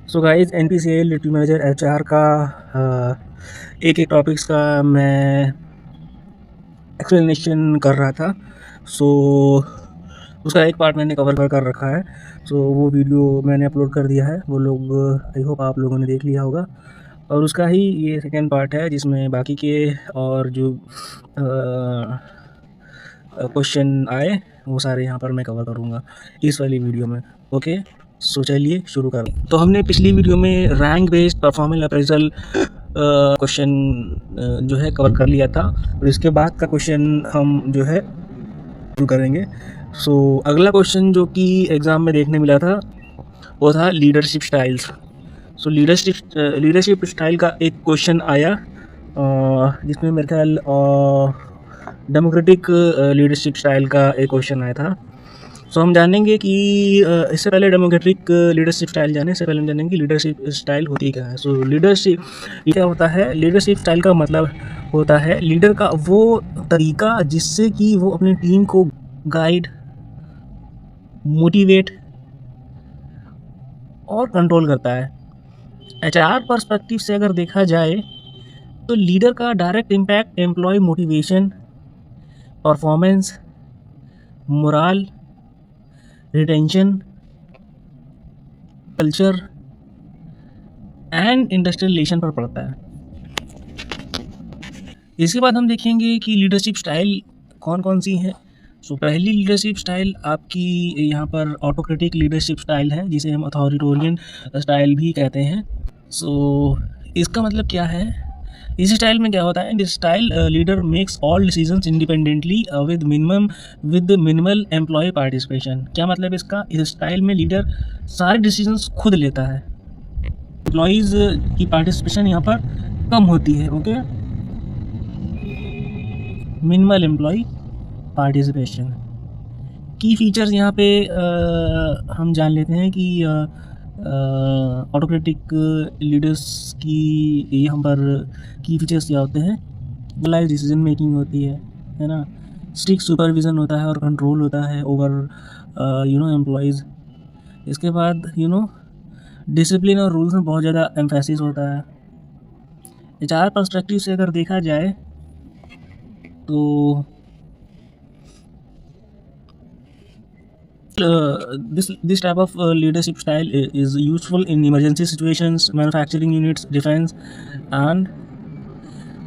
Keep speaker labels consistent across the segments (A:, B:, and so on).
A: So guys NPCL duty manager HR का एक एक टॉपिक्स का मैं एक्सप्लेनेशन कर रहा था। सो उसका एक पार्ट मैंने कवर कर रखा है। सो वो वीडियो मैंने अपलोड कर दिया है, वो लोग आई होप आप लोगों ने देख लिया होगा। और उसका ही ये सेकेंड पार्ट है जिसमें बाकी के और जो क्वेश्चन आए वो सारे यहाँ पर मैं कवर करूँगा इस वाली वीडियो में। ओके, सो चलिए शुरू कर। तो हमने पिछली वीडियो में rank based performance appraisal question जो है कवर कर लिया था, और इसके बाद का क्वेश्चन हम जो है शुरू करेंगे। सो अगला क्वेश्चन जो कि एग्ज़ाम में देखने मिला था वो था लीडरशिप स्टाइल्स। सो लीडरशिप स्टाइल का एक क्वेश्चन आया जिसमें मेरे ख्याल डेमोक्रेटिक लीडरशिप स्टाइल का एक क्वेश्चन आया था। सो हम जानेंगे कि इससे पहले डेमोक्रेटिक लीडरशिप स्टाइल जाने से पहले हम जानेंगे लीडरशिप स्टाइल होती क्या है। सो लीडरशिप क्या होता है? लीडरशिप स्टाइल का मतलब होता है लीडर का वो तरीका जिससे कि वो अपनी टीम को गाइड, मोटिवेट और कंट्रोल करता है। एचआर पर्सपेक्टिव से अगर देखा जाए तो लीडर का direct impact employ motivation, performance, morale, retention, culture and industrial relation पर पड़ता है। इसके बाद हम देखेंगे कि लीडरशिप स्टाइल कौन कौन सी हैं। सो पहली लीडरशिप स्टाइल आपकी यहाँ पर ऑटोक्रेटिक लीडरशिप स्टाइल है, जिसे हम अथॉरिटेरियन स्टाइल भी कहते हैं। सो इसका मतलब क्या है? इस स्टाइल में क्या होता है? This style leader makes all decisions independently with minimal employ participation. क्या मतलब इसका? इस स्टाइल में लीडर सारे डिसीजंस खुद लेता है, एम्प्लॉयज़ की पार्टिसिपेशन यहाँ पर कम होती है। Okay, minimal employ participation. Key features यहाँ पे हम जान लेते हैं कि ऑटोक्रेटिक लीडर्स की यहाँ पर की फीचर्स क्या होते हैं? लाइव डिसीजन मेकिंग होती है ना। स्ट्रिक्ट सुपरविज़न होता है और कंट्रोल होता है ओवर एम्प्लॉयज़। इसके बाद डिसिप्लिन और रूल्स में बहुत ज़्यादा एम्फेसिस होता है। एचआर पर्सपेक्टिव से अगर देखा जाए तो this type of leadership style is useful in emergency situations, manufacturing units, defense and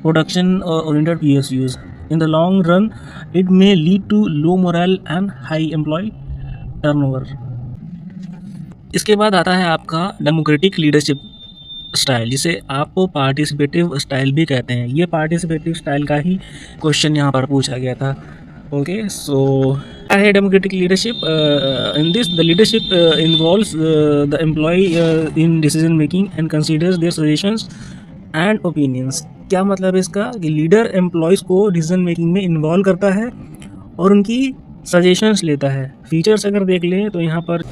A: production oriented PSUs. In the long run it may lead to low morale and high employee turnover. इसके बाद आता है आपका democratic leadership style, जिसे आप participative style भी कहते हैं। ये पार्टिसिपेटिव स्टाइल का ही क्वेश्चन यहाँ पर पूछा गया था। ओके, सो है democratic leadership. In this the leadership involves the employ in decision making and considers their suggestions and opinions. क्या मतलब इसका? कि लीडर एम्प्लॉयज़ को डिसीजन मेकिंग में इन्वॉल्व करता है और उनकी सजेशंस लेता है। फीचर्स अगर देख लें तो यहाँ पर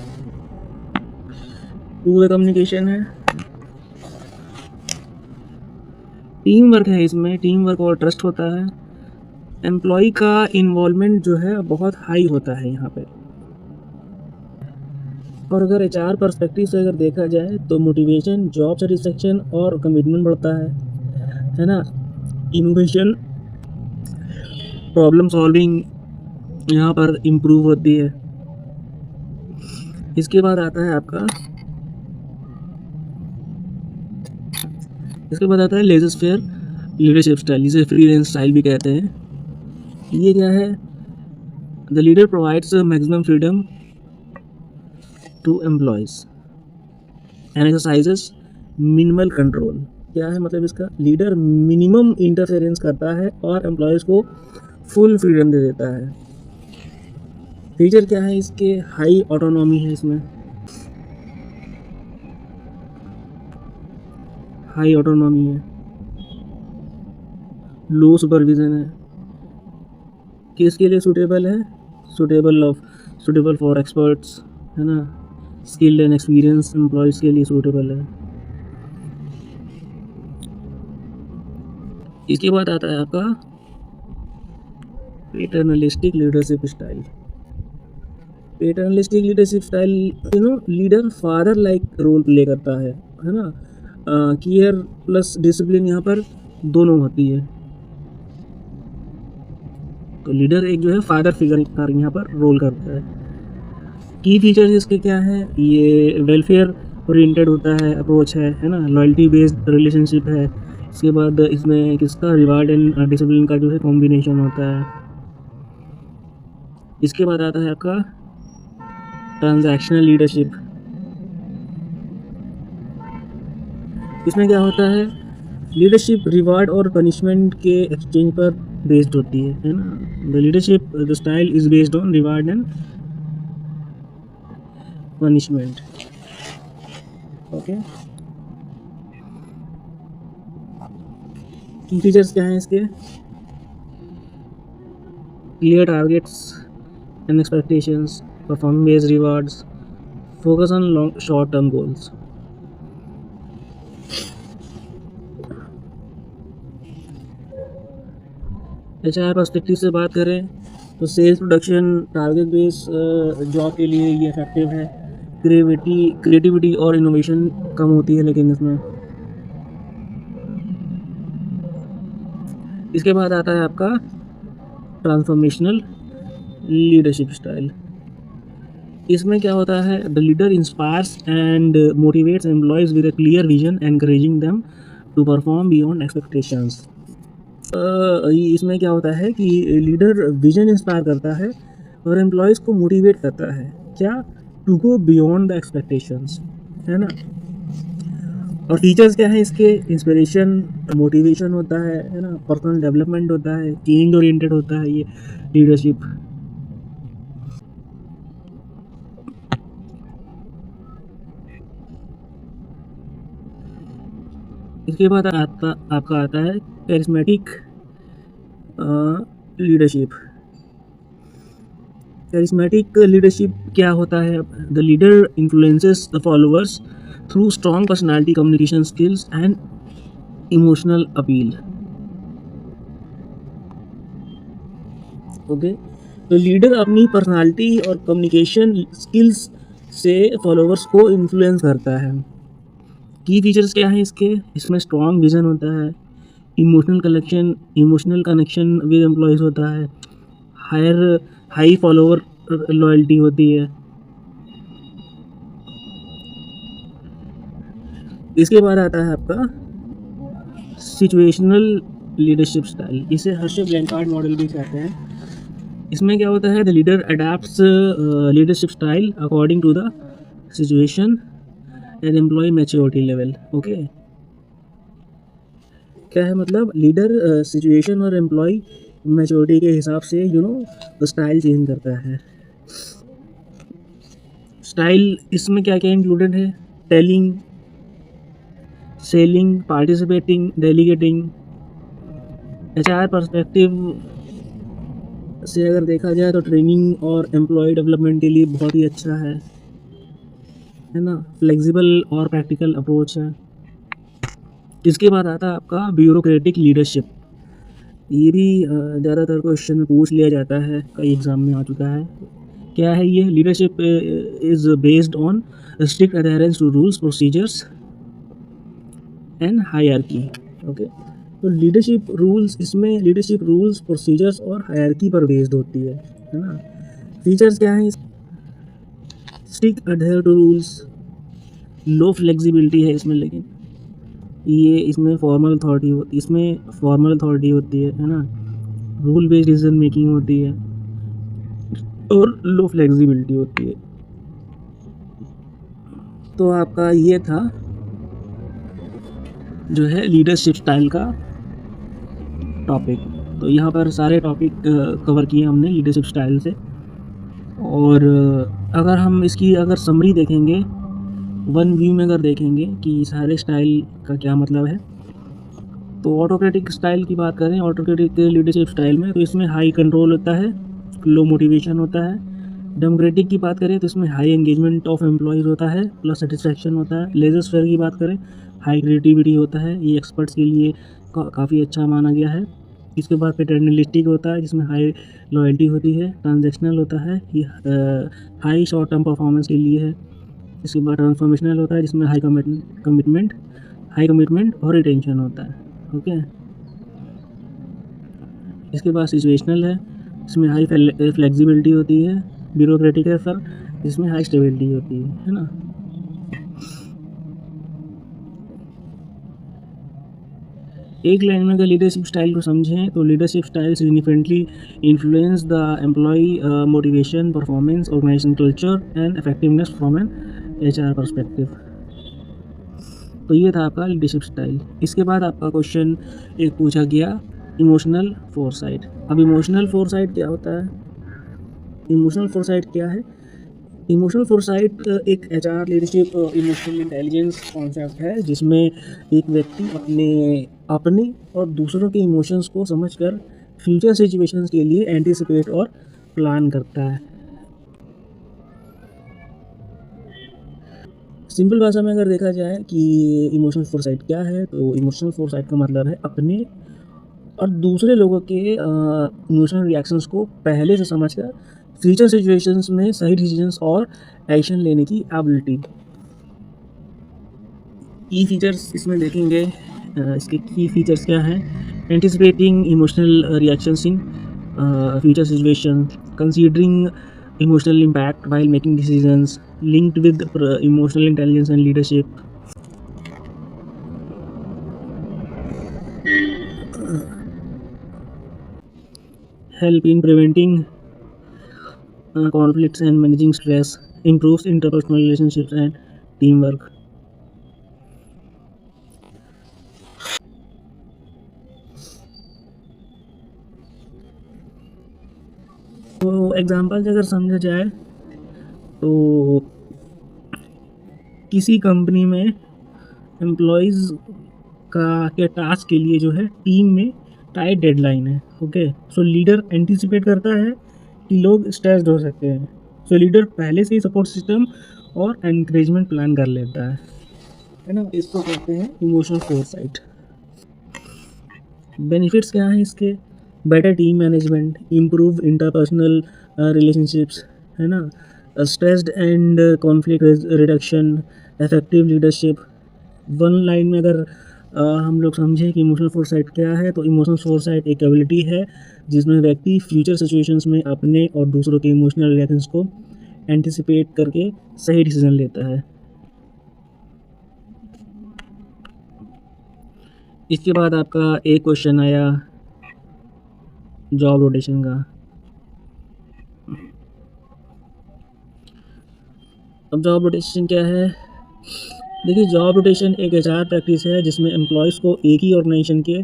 A: टू वे कम्युनिकेशन है, टीम वर्क है, इसमें टीम वर्क और ट्रस्ट होता है। एम्प्लॉय का इन्वॉल्वमेंट जो है बहुत हाई होता है यहाँ पे। और अगर एचआर पर्सपेक्टिव से अगर देखा जाए तो मोटिवेशन, जॉब सेटिस्फेक्शन और कमिटमेंट बढ़ता है ना। इनोवेशन, प्रॉब्लम सॉल्विंग यहाँ पर इम्प्रूव होती है। इसके बाद आता है आपका लेजर फेयर लीडरशिप स्टाइल, जिसे फ्रीलांस स्टाइल भी कहते हैं। ये क्या है? The leader provides maximum freedom to employees and exercises minimal control. क्या है मतलब इसका? लीडर मिनिमम इंटरफेरेंस करता है और एम्प्लॉयज़ को फुल फ्रीडम दे देता है। फीचर क्या है इसके? हाई ऑटोनॉमी है इसमें, हाई ऑटोनॉमी है, लो सुपरविज़न है। किसके लिए सूटेबल है? सूटेबल फॉर एक्सपर्ट्स, है ना। स्किल्ड एंड एक्सपीरियंस एम्प्लॉयज़ के लिए सूटेबल है। इसके बाद आता है आपका paternalistic leadership style. Paternalistic leadership style leader father like role play करता है ना। केयर प्लस डिसिप्लिन यहाँ पर दोनों होती है। तो लीडर एक जो है फादर फिगर का यहाँ पर रोल करता है। की फीचर्स इसके क्या है, ये वेलफेयर ओरिएंटेड होता है, अप्रोच है ना, लॉयल्टी बेस्ड रिलेशनशिप है। इसके बाद इसमें किसका रिवार्ड एंड डिसिप्लिन का जो है कॉम्बिनेशन होता है। इसके बाद आता है आपका ट्रांजैक्शनल लीडरशिप। इसमें क्या होता है, लीडरशिप रिवार्ड और पनिशमेंट के एक्सचेंज पर बेस्ड होती है ना। The leadership the style is based on reward and punishment. Okay, key features क्या हैं इसके, clear targets and expectations, performance based rewards, focus on long short term goals. HR perspective से बात करें तो sales production target base job के लिए ये इफेक्टिव है। क्रिएटिविटी और इनोवेशन कम होती है लेकिन इसमें। इसके बाद आता है आपका ट्रांसफॉर्मेशनल लीडरशिप स्टाइल। इसमें क्या होता है, the leader inspires and motivates employees with a clear vision encouraging them to perform beyond expectations. इसमें क्या होता है कि लीडर विजन इंस्पायर करता है और एम्प्लॉयज़ को मोटिवेट करता है, क्या, to go beyond the expectations, है ना। और फीचर्स क्या है इसके, इंस्पिरेशन, मोटिवेशन होता है ना, पर्सनल डेवलपमेंट होता है, चेंज ओरिएंटेड होता है ये लीडरशिप। इसके बाद आपका आता है कैरिस्मेटिक लीडरशिप। कैरिस्मेटिक लीडरशिप क्या होता है, the leader influences the followers through strong personality, communication skills and emotional appeal. Okay, तो लीडर अपनी पर्सनालिटी और कम्युनिकेशन स्किल्स से फॉलोअर्स को इन्फ्लुएंस करता है। की फीचर्स क्या है इसके, इसमें स्ट्रॉन्ग विजन होता है, इमोशनल कनेक्शन विद एम्प्लॉयज़ होता है, हाई फॉलोअर लॉयल्टी होती है। इसके बाद आता है आपका सिचुएशनल लीडरशिप स्टाइल, इसे हर्षे ब्लैंकार्ड मॉडल भी कहते हैं। इसमें क्या होता है, the leader adapts leadership style according to the situation and employ maturity level. Okay, क्या है मतलब, लीडर सिचुएशन और एम्प्लॉय मैच्योरिटी के हिसाब से स्टाइल चेंज करता है। स्टाइल इसमें क्या क्या इंक्लूडेड है, telling, selling, participating, delegating. HR perspective से अगर देखा जाए तो ट्रेनिंग और एम्प्लॉय डेवलपमेंट के लिए बहुत ही अच्छा है ना, फ्लेक्सिबल और प्रैक्टिकल अप्रोच है। इसके बाद आता है आपका ब्यूरोक्रेटिक लीडरशिप। ये भी ज़्यादातर क्वेश्चन में पूछ लिया जाता है, कई एग्ज़ाम में आ चुका है। क्या है ये, leadership is based on strict adherence to rules, procedures and hierarchy. Okay, तो लीडरशिप रूल्स, प्रोसीजर्स और हायरार्की पर बेस्ड होती है ना। फीचर्स क्या हैं, strict adhere to rules, low flexibility है इसमें, लेकिन इसमें फॉर्मल अथॉरिटी होती है ना, रूल बेस्ड डिसीजन मेकिंग होती है और लो फ्लेक्सिबिलिटी होती है। तो आपका ये था जो है लीडरशिप स्टाइल का टॉपिक। तो यहाँ पर सारे टॉपिक कवर किए हमने लीडरशिप स्टाइल से। और अगर हम इसकी समरी देखेंगे, वन व्यू में अगर देखेंगे कि सारे स्टाइल का क्या मतलब है, तो ऑटोक्रेटिक स्टाइल की बात करें, ऑटोक्रेटिक लीडरशिप स्टाइल में तो इसमें हाई कंट्रोल होता है, लो मोटिवेशन होता है। डेमोक्रेटिक की बात करें तो इसमें हाई एंगेजमेंट ऑफ एम्प्लॉयज़ होता है, प्लस सेटिस्फैक्शन होता है। लेजर फेयर की बात करें, हाई क्रिएटिविटी होता है, ये एक्सपर्ट्स के लिए काफ़ी अच्छा माना गया है। इसके बाद पैटर्नलिस्टिक होता है जिसमें हाई लॉयल्टी होती है। ट्रांजैक्शनल होता है, ये हाई शॉर्ट टर्म परफॉर्मेंस के लिए है। इसके बाद ट्रांसफॉर्मेशनल होता है जिसमें हाई कमिटमेंट और रिटेंशन होता है। ओके, इसके बाद सिचुएशनल है, इसमें हाई फ्लेक्सिबिलिटी होती है। ब्यूरोक्रेटिक है सर, जिसमें हाई स्टेबिलिटी होती है ना। एक लाइन में अगर लीडरशिप स्टाइल को समझें तो leadership style significantly influence the employee motivation, performance, organisation culture and effectiveness from an HR perspective. तो ये था आपका लीडरशिप स्टाइल। इसके बाद आपका क्वेश्चन एक पूछा गया, इमोशनल फोरसाइट। अब इमोशनल फोरसाइट क्या होता है? इमोशनल फोरसाइट क्या है? इमोशनल फोरसाइट एक HR leadership emotional intelligence concept है जिसमें एक व्यक्ति अपने और दूसरों के इमोशंस को समझकर फ्यूचर सिचुएशंस के लिए एंटिसिपेट और प्लान करता है। सिंपल भाषा में अगर देखा जाए कि इमोशनल फोरसाइट क्या है, तो इमोशनल फोरसाइट का मतलब है अपने और दूसरे लोगों के इमोशनल रिएक्शंस को पहले से समझकर फ्यूचर सिचुएशंस में सही डिसीजंस और एक्शन लेने की एबिलिटी। की फीचर्स इसमें देखेंगे, इसके की फीचर्स क्या हैं? Anticipating emotional reactions in future situation, considering emotional impact while making decisions, linked with emotional intelligence and leadership. Help in preventing conflicts and managing stress, improves interpersonal relationships and teamwork. तो example अगर समझा जाए तो किसी company में employees के task के लिए जो है टीम में टाइट डेडलाइन है। ओके, सो लीडर एंटिसिपेट करता है कि लोग स्ट्रेस्ड हो सकते हैं, सो लीडर पहले से ही सपोर्ट सिस्टम और एनकरेजमेंट प्लान कर लेता है ना। इसको कहते हैं इमोशनल फोरसाइट। बेनिफिट्स क्या हैं इसके? Better team management, improve interpersonal relationships, है ना, stressed and conflict reduction, effective leadership. One line में अगर हम लोग समझें कि इमोशनल फोरसाइट क्या है, तो इमोशनल फोरसाइट एक एबिलिटी है जिसमें व्यक्ति फ्यूचर सिचुएशंस में अपने और दूसरों के इमोशनल रिएक्शंस को एंटिसिपेट करके सही डिसीजन लेता है। इसके बाद आपका एक क्वेश्चन आया जॉब रोटेशन का। अब जॉब रोटेशन क्या है? देखिए, जॉब रोटेशन एक HR प्रैक्टिस है जिसमें एम्प्लॉयज़ को एक ही ऑर्गेनाइजेशन के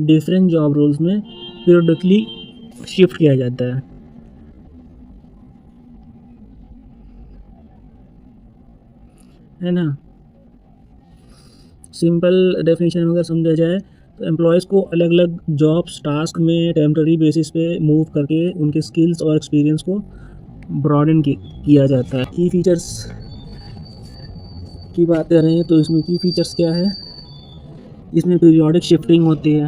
A: डिफरेंट जॉब रोल्स में पीरियडिकली शिफ्ट किया जाता है ना। सिंपल डेफिनेशन में अगर समझा जाए तो एम्प्लॉयज़ को अलग अलग जॉब्स टास्क में टेम्पररी बेसिस पे मूव करके उनके स्किल्स और एक्सपीरियंस को ब्रॉडन किया जाता है। की फीचर्स की बात कर रहे हैं तो इसमें की फीचर्स क्या है? इसमें पीरियोडिक शिफ्टिंग होती है।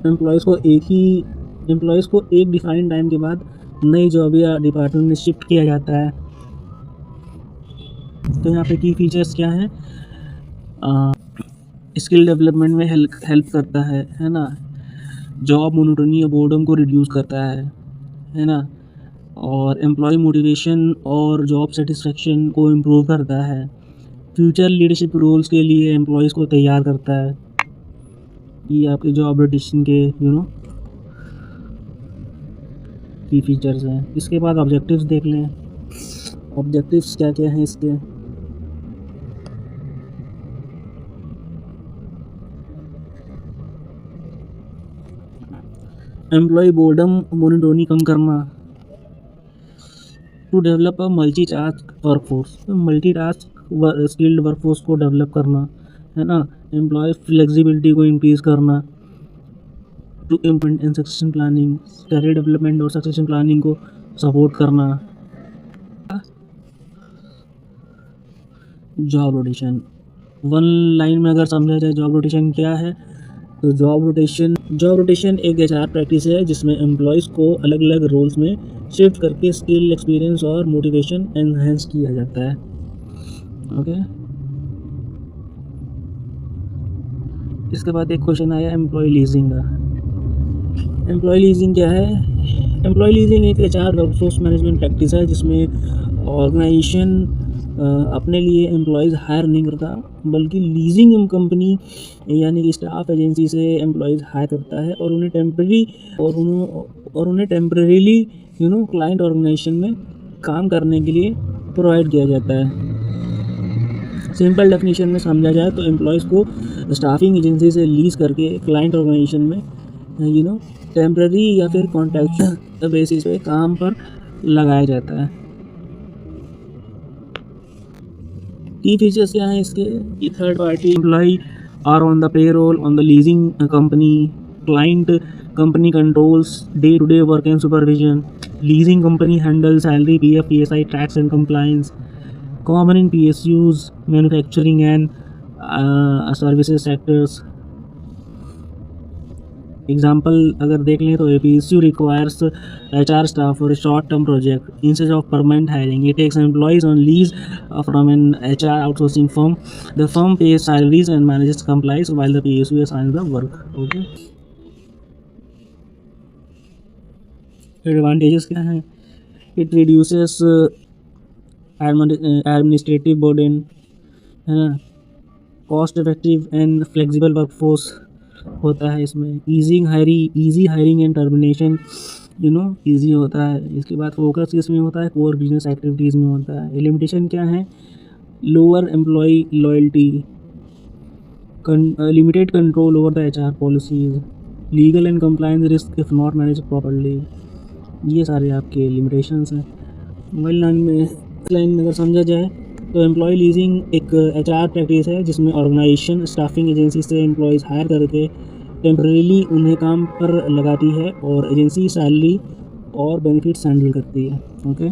A: एम्प्लॉयज़ को एक डिफाइंड टाइम के बाद नई जॉब या डिपार्टमेंट में शिफ्ट किया जाता है। तो यहाँ पे की फीचर्स क्या हैं? स्किल डेवलपमेंट में हेल्प करता है ना। जॉब मोनोटोनी और बोर्डम को रिड्यूस करता है ना। और एम्प्लॉय मोटिवेशन और जॉब सेटिस्फेक्शन को इम्प्रूव करता है। फ्यूचर लीडरशिप रोल्स के लिए एम्प्लॉयज़ को तैयार करता है। ये आपके जॉब रोटेशन के की फीचर्स हैं। इसके बाद ऑब्जेक्टिव्स देख लें। ऑब्जेक्टिव्स क्या क्या हैं इसके? एम्प्लॉय बोर्डम मोनोटोनी कम करना, to develop a multitask workforce, multitask skilled workforce को डेवलप करना, है ना। एम्प्लॉय फ्लेक्सिबिलिटी को इंक्रीज करना, to implement and succession planning, career development और सक्सेशन प्लानिंग को सपोर्ट करना। जॉब रोटेशन वन लाइन में अगर समझा जाए जॉब रोटेशन क्या है, तो जॉब रोटेशन एक एचआर प्रैक्टिस है जिसमें एम्प्लॉयज़ को अलग अलग रोल्स में शिफ्ट करके स्किल, एक्सपीरियंस और मोटिवेशन एनहेंस किया जाता है। ओके, इसके बाद एक क्वेश्चन आया एम्प्लॉय लीजिंग का। एम्प्लॉय लीजिंग क्या है? एम्प्लॉय लीजिंग एक एचआर वर्कफोर्स मैनेजमेंट प्रैक्टिस है जिसमें ऑर्गेनाइजेशन अपने लिए एम्प्लॉयज़ हायर नहीं करता, बल्कि लीजिंग कंपनी यानी कि स्टाफ एजेंसी से एम्प्लॉयज़ हायर करता है और उन्हें टेम्परेरीली क्लाइंट ऑर्गेनाइजेशन में काम करने के लिए प्रोवाइड किया जाता है। सिंपल डेफिनेशन में समझा जाए तो एम्प्लॉयज़ को स्टाफिंग एजेंसी से लीज करके क्लाइंट ऑर्गेनाइजेशन में टेम्पररी या फिर कॉन्ट्रैक्चुअल बेसिस पे काम पर लगाया जाता है। की फीचर्स क्या हैं इसके? कि third party employ are on the payroll on the leasing company, client company controls day to day work and supervision, leasing company handle salary, PF, PSI, tax and compliance, common in PSUs, manufacturing and services sectors. Example अगर देख लें तो PSU requires HR staff for a short-term project. Instead of permanent hiring, it takes employees on lease from an HR outsourcing firm. The firm pays salaries and manages compliance while the PSU assigns the work. Okay. Advantages क्या हैं? It reduces administrative burden, है ना, cost effective and flexible workforce होता है इसमें, easy hiring and termination easy होता है। इसके बाद फोकस किस में होता है? कोर बिजनेस एक्टिविटीज़ में होता है। लिमिटेशन क्या है? Lower employee loyalty, limited control over the HR policies, legal and compliance risk if not manage properly. ये सारे आपके लिमिटेशंस हैं। मोबाइल लाइन में अगर समझा जाए तो एम्प्लॉय लीजिंग एक HR प्रैक्टिस है जिसमें ऑर्गेनाइजेशन स्टाफिंग एजेंसी से एम्प्लॉयज़ हायर करके टेम्परेरीली उन्हें काम पर लगाती है और एजेंसी सैलरी और बेनिफिट्स हैंडल करती है। ओके,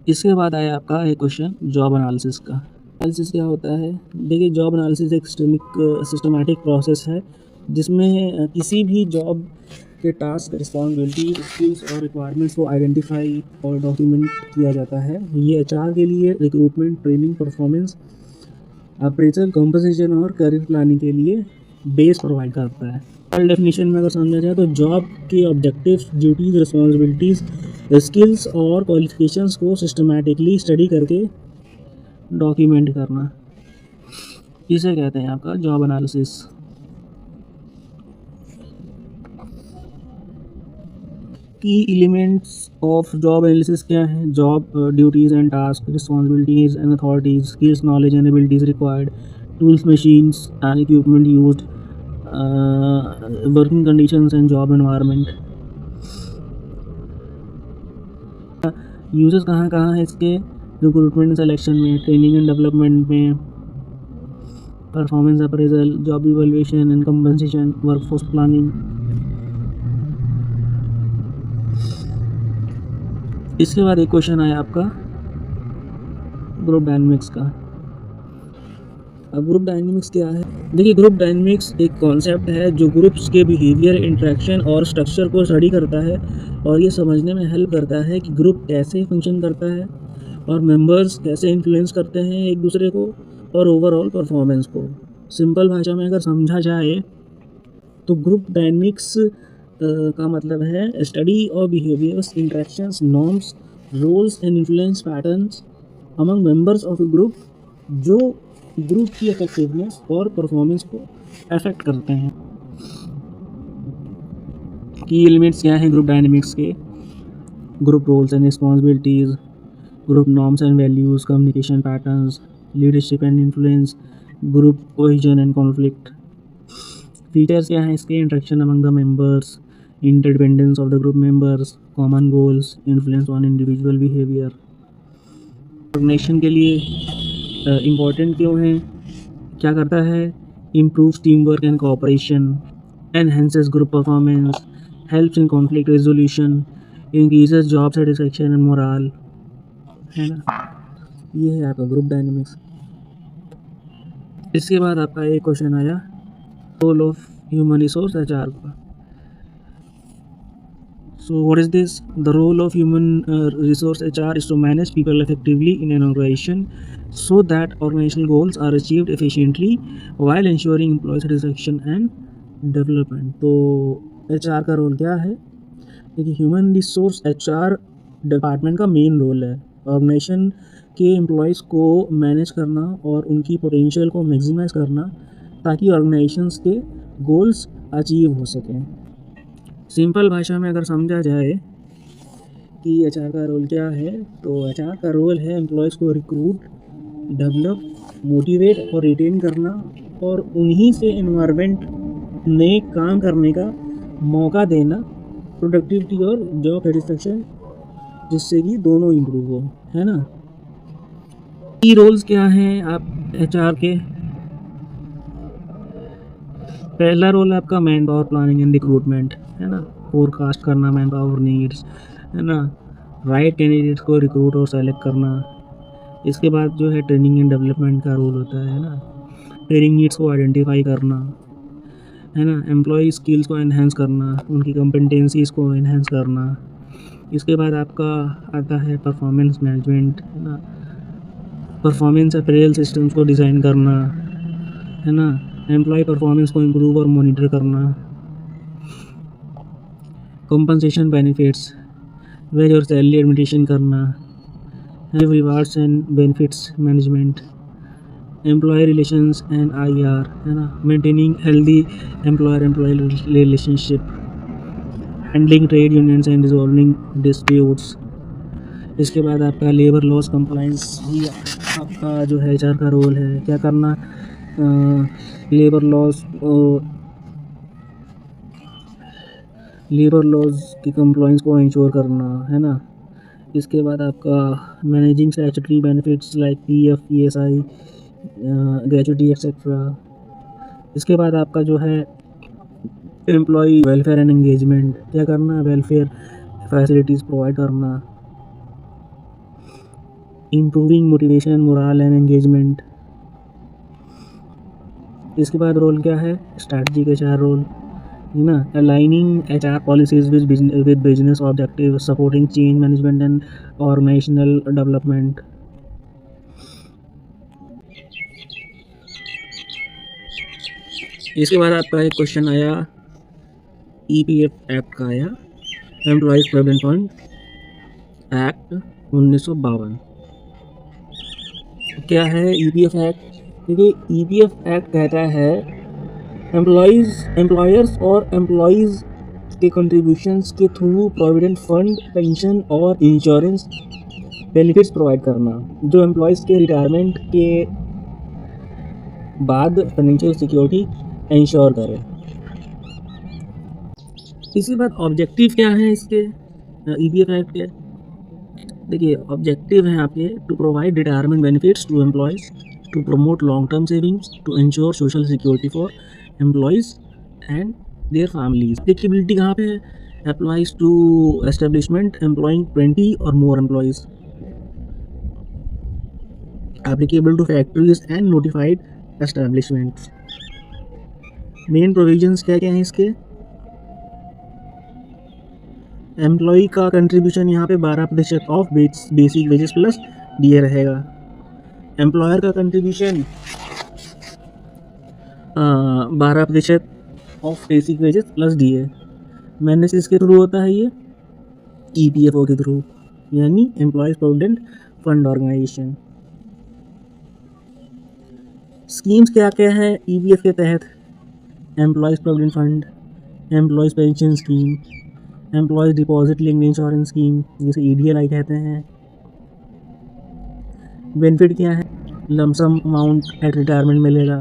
A: इसके बाद आया आपका एक क्वेश्चन जॉब एनालिसिस का। एनालिसिस क्या होता है? देखिए, जॉब एनालिसिस एक सिस्टमैटिक प्रोसेस है जिसमें किसी भी जॉब के टास्क, रिस्पॉन्सिबिलिटी, स्किल्स और रिक्वायरमेंट्स को आइडेंटिफाई और डॉक्यूमेंट किया जाता है। ये HR के लिए recruitment, training, performance appraisal, compensation और करियर प्लानिंग के लिए बेस प्रोवाइड करता है। और डेफिनेशन में अगर समझा जाए तो जॉब के ऑब्जेक्टिव्स, ड्यूटीज़, रिस्पॉन्सिबिलिटीज़, स्किल्स और क्वालिफिकेशंस को सिस्टमैटिकली स्टडी करके डॉक्यूमेंट करना, इसे कहते हैं आपका जॉब एनालिसिस। की एलिमेंट्स ऑफ जॉब एनालिसिस क्या है? Job duties and task, responsibilities and authorities, skills, knowledge and abilities required, tools, machines and equipment used, working conditions and job environment. Uses कहाँ है इसके? रिक्रूटमेंट सिलेक्शन में, training and development में, performance appraisal, job evaluation and compensation, workforce planning. इसके बाद एक question आया आपका ग्रुप डायनेमिक्स का। अब ग्रुप डायनेमिक्स क्या है? देखिए, ग्रुप डायनेमिक्स एक कॉन्सेप्ट है जो ग्रुप्स के बिहेवियर, इंटरेक्शन और स्ट्रक्चर को स्टडी करता है और ये समझने में हेल्प करता है कि ग्रुप कैसे फंक्शन करता है और मेंबर्स कैसे इन्फ्लुएंस करते हैं एक दूसरे को और ओवरऑल परफॉर्मेंस को। सिंपल भाषा में अगर समझा जाए तो ग्रुप डायनेमिक्स का मतलब है study of behaviours, interactions, norms, roles and influence patterns among members of a group जो ग्रुप की इफेक्टिवनेस और परफॉर्मेंस को अफेक्ट करते हैं। की एलिमेंट्स क्या हैं ग्रुप डायनेमिक्स के? Group roles and responsibilities, group norms and values, communication patterns, leadership and influence, group cohesion and conflict. Features क्या हैं इसके? Interaction among the members, interdependence of the group members, common goals, influence on individual behaviour. Organisation के लिए important क्यों है? क्या करता है? Improves team work and cooperation, enhances group performance, helps in conflict resolution, increases job satisfaction and morale, है ना। ये है आपका ग्रुप डायनेमिक्स। इसके बाद आपका एक क्वेश्चन आया role of human resource HR का। So what is this? The role of human resource HR is to manage people effectively in an organization so that organizational goals are achieved efficiently while ensuring employee satisfaction and development. तो HR का role क्या है? देखिए human resource HR department का main role है organisation के employees को manage करना और उनकी पोटेंशियल को मैक्सिमाइज़ करना ताकि ऑर्गेनाइजेशंस के गोल्स अचीव हो सकें। सिंपल भाषा में अगर समझा जाए कि एचआर का रोल क्या है, तो एचआर का रोल है एम्प्लॉयज़ को रिक्रूट, डेवलप, मोटिवेट और रिटेन करना और उन्हीं से एनवायरनमेंट में काम करने का मौका देना, प्रोडक्टिविटी और जॉब सेटिस्फेक्शन जिससे कि दोनों इम्प्रूव हो, है ना। की रोल्स क्या हैं आप एचआर के? पहला रोल है आपका man power planning and recruitment, है ना, फोरकास्ट करना मैन पावर नीड्स, है ना, राइट कैंडिडेट्स को रिक्रूट और सेलेक्ट करना। इसके बाद जो है ट्रेनिंग एंड डेवलपमेंट का रोल होता है ना, ट्रेनिंग नीड्स को आइडेंटिफाई करना, है ना, एम्प्लॉय स्किल्स को एनहेंस करना, उनकी कॉम्पिटेंसीज़ को एनहेंस करना। इसके बाद आपका आता है परफॉर्मेंस मैनेजमेंट, है ना, परफॉर्मेंस अप्रेजल सिस्टम्स को डिज़ाइन करना, है ना, एम्प्लॉय परफॉर्मेंस को इम्प्रूव और मॉनिटर करना, कंपनसेशन बेनिफिट्स, वेज और सैलरी एडमिटेशन करना, rewards and benefits management, employee relations and IR, है ना, maintaining healthy employer employee relationship, handling trade unions and resolving disputes. इसके बाद आपका लेबर लॉस कंप्लाइंस भी आपका जो है एचआर का रोल है, क्या करना, लेबर लॉज की कंप्लाइंस को इंश्योर करना, है ना। इसके बाद आपका managing statutory benefits like PF, ESI, gratuity etcetera. इसके बाद आपका जो है एम्प्लॉय वेलफेयर एंड एंगेजमेंट, क्या करना, वेलफेयर फैसिलिटीज़ प्रोवाइड करना, improving motivation, moral and engagement. इसके बाद रोल क्या है, स्ट्रैटेजिक एचआर रोल, है ना, aligning HR policies with business objective, supporting change management and organisational development. इसके बाद आपका एक क्वेश्चन आया ईपीएफ एक्ट का आया, एम्प्लॉयज़ प्रोविडेंट फंड एक्ट 1952। क्या है ईपीएफ एक्ट? देखिए ईपीएफ एक्ट कहता है एम्प्लॉयर्स और एम्प्लॉयज़ के कंट्रीब्यूशंस के थ्रू प्रोविडेंट फंड, पेंशन और इंश्योरेंस बेनिफिट्स प्रोवाइड करना जो एम्प्लॉयज़ के रिटायरमेंट के बाद फाइनेंशियल सिक्योरिटी इंश्योर करे। इसके बाद ऑब्जेक्टिव क्या है इसके ईपीएफ एक्ट के? देखिए ऑब्जेक्टिव हैं आपके to provide retirement benefits to employees, to promote long term savings, to ensure social security for employees and their families. Applicability कहाँ पे है? अप्लाइज टू एस्टेब्लिशमेंट एम्प्लॉइंग 20 और more employees, applicable to factories and notified establishments. Main provisions क्या क्या हैं इसके? Employee का contribution यहाँ पे 12% of basic wages plus DA रहेगा। एम्प्लॉयर का contribution 12% of basic wages plus DA. Manage किसके थ्रू होता है ये? ईपीएफओ के थ्रू, यानी employees provident fund organisation. Schemes क्या क्या है ईपीएफ के तहत? Employees provident fund, employees pension scheme, employees deposit linked insurance scheme जिसे ईडीएलआई कहते हैं। बेनिफिट क्या है? लमसम अमाउंट एट रिटायरमेंट मिलेगा,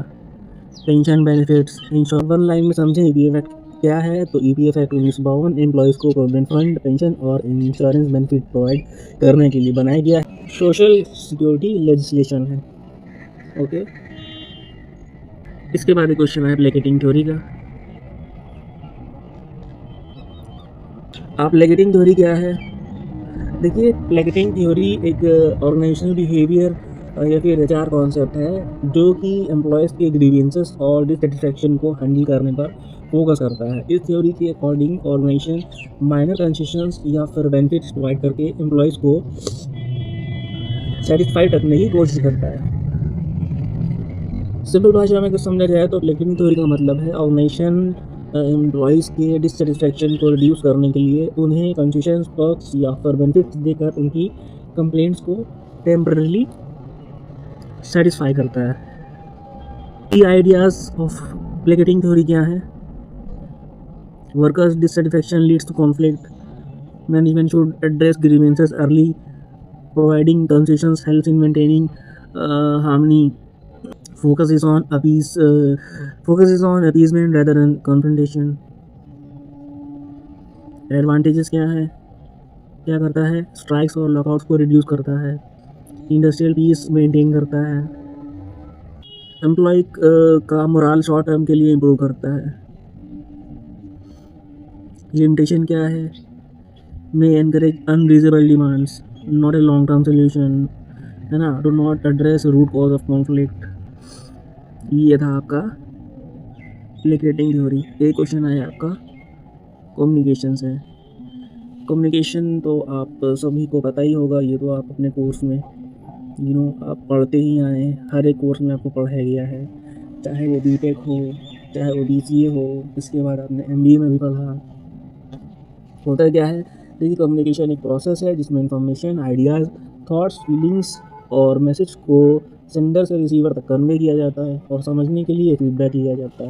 A: pension benefits, insure. One line में समझें ईपीएफ एक्ट क्या है? तो ईपीएफ एक्ट 1952 एम्प्लॉयज़ को प्रोविडेंट फंड, पेंशन और इंश्योरेंस बेनिफिट प्रोवाइड करने के लिए बनाया गया है। सोशल सिक्योरिटी लेजिस्लेशन है। ओके, इसके बाद एक क्वेश्चन है प्लेकेटिंग थ्योरी का। आप प्लेकेटिंग थ्योरी क्या है? देखिए प्लेकेटिंग थ्योरी एक ऑर्गेनाइजेशनल बिहेवियर ये फिर HR कॉन्सेप्ट है जो कि एम्प्लॉयज़ के ग्रीवेंसेस और डिससेटिस्फैक्शन को हैंडल करने पर फोकस करता है। इस थ्योरी के अकॉर्डिंग ऑर्गेनाइजेशन माइनर कंसेशंस या फिर बेनिफिट्स प्रोवाइड करके एम्प्लॉयज़ को सेटिस्फाइड रखने की कोशिश करता है। सिंपल भाषा में कुछ समझा जाए तो प्लेटफॉर्म थ्योरी का मतलब है ऑर्गेनाइजेशन एम्प्लॉयज़ के डिससेटिस्फैक्शन को रिड्यूस करने के लिए उन्हें कंसेशंस, पर्क्स या फिर बेनिफिट्स देकर उनकी कंप्लेंट्स को टेम्पररीली सेटिस्फाई करता है। की आइडियाज़ ऑफ प्लेकेटिंग थ्योरी क्या है? Workers dissatisfaction leads to conflict, management should address grievances early, providing concessions helps in maintaining harmony, focuses on appeasement rather than confrontation. Advantages क्या है, क्या करता है? स्ट्राइक्स और लॉकआउट्स को रिड्यूस करता है, इंडस्ट्रियल पीस मेंटेन करता है, एम्प्लॉय का मोरल शॉर्ट टर्म के लिए इम्प्रूव करता है। लिमिटेशन क्या है? May encourage unreasonable demands, not a long term solution, है ना, do not address root cause of conflict. ये था आपका प्लेकेटिंग थ्योरी। एक क्वेश्चन आया आपका कम्युनिकेशन से। कम्युनिकेशन तो आप सभी को पता ही होगा, ये तो आप अपने कोर्स में आप पढ़ते ही आए हैं, हर एक कोर्स में आपको पढ़ाया गया है, चाहे वो बीटेक हो, चाहे वो BCA हो, इसके बाद आपने MBA में भी पढ़ा। होता क्या है, देखिए कम्युनिकेशन एक प्रोसेस है जिसमें इंफॉर्मेशन, आइडियाज़, थॉट्स, फीलिंग्स और मैसेज को सेंडर से रिसीवर तक कन्वे किया जाता है और समझने के लिए फीडबैक लिया जाता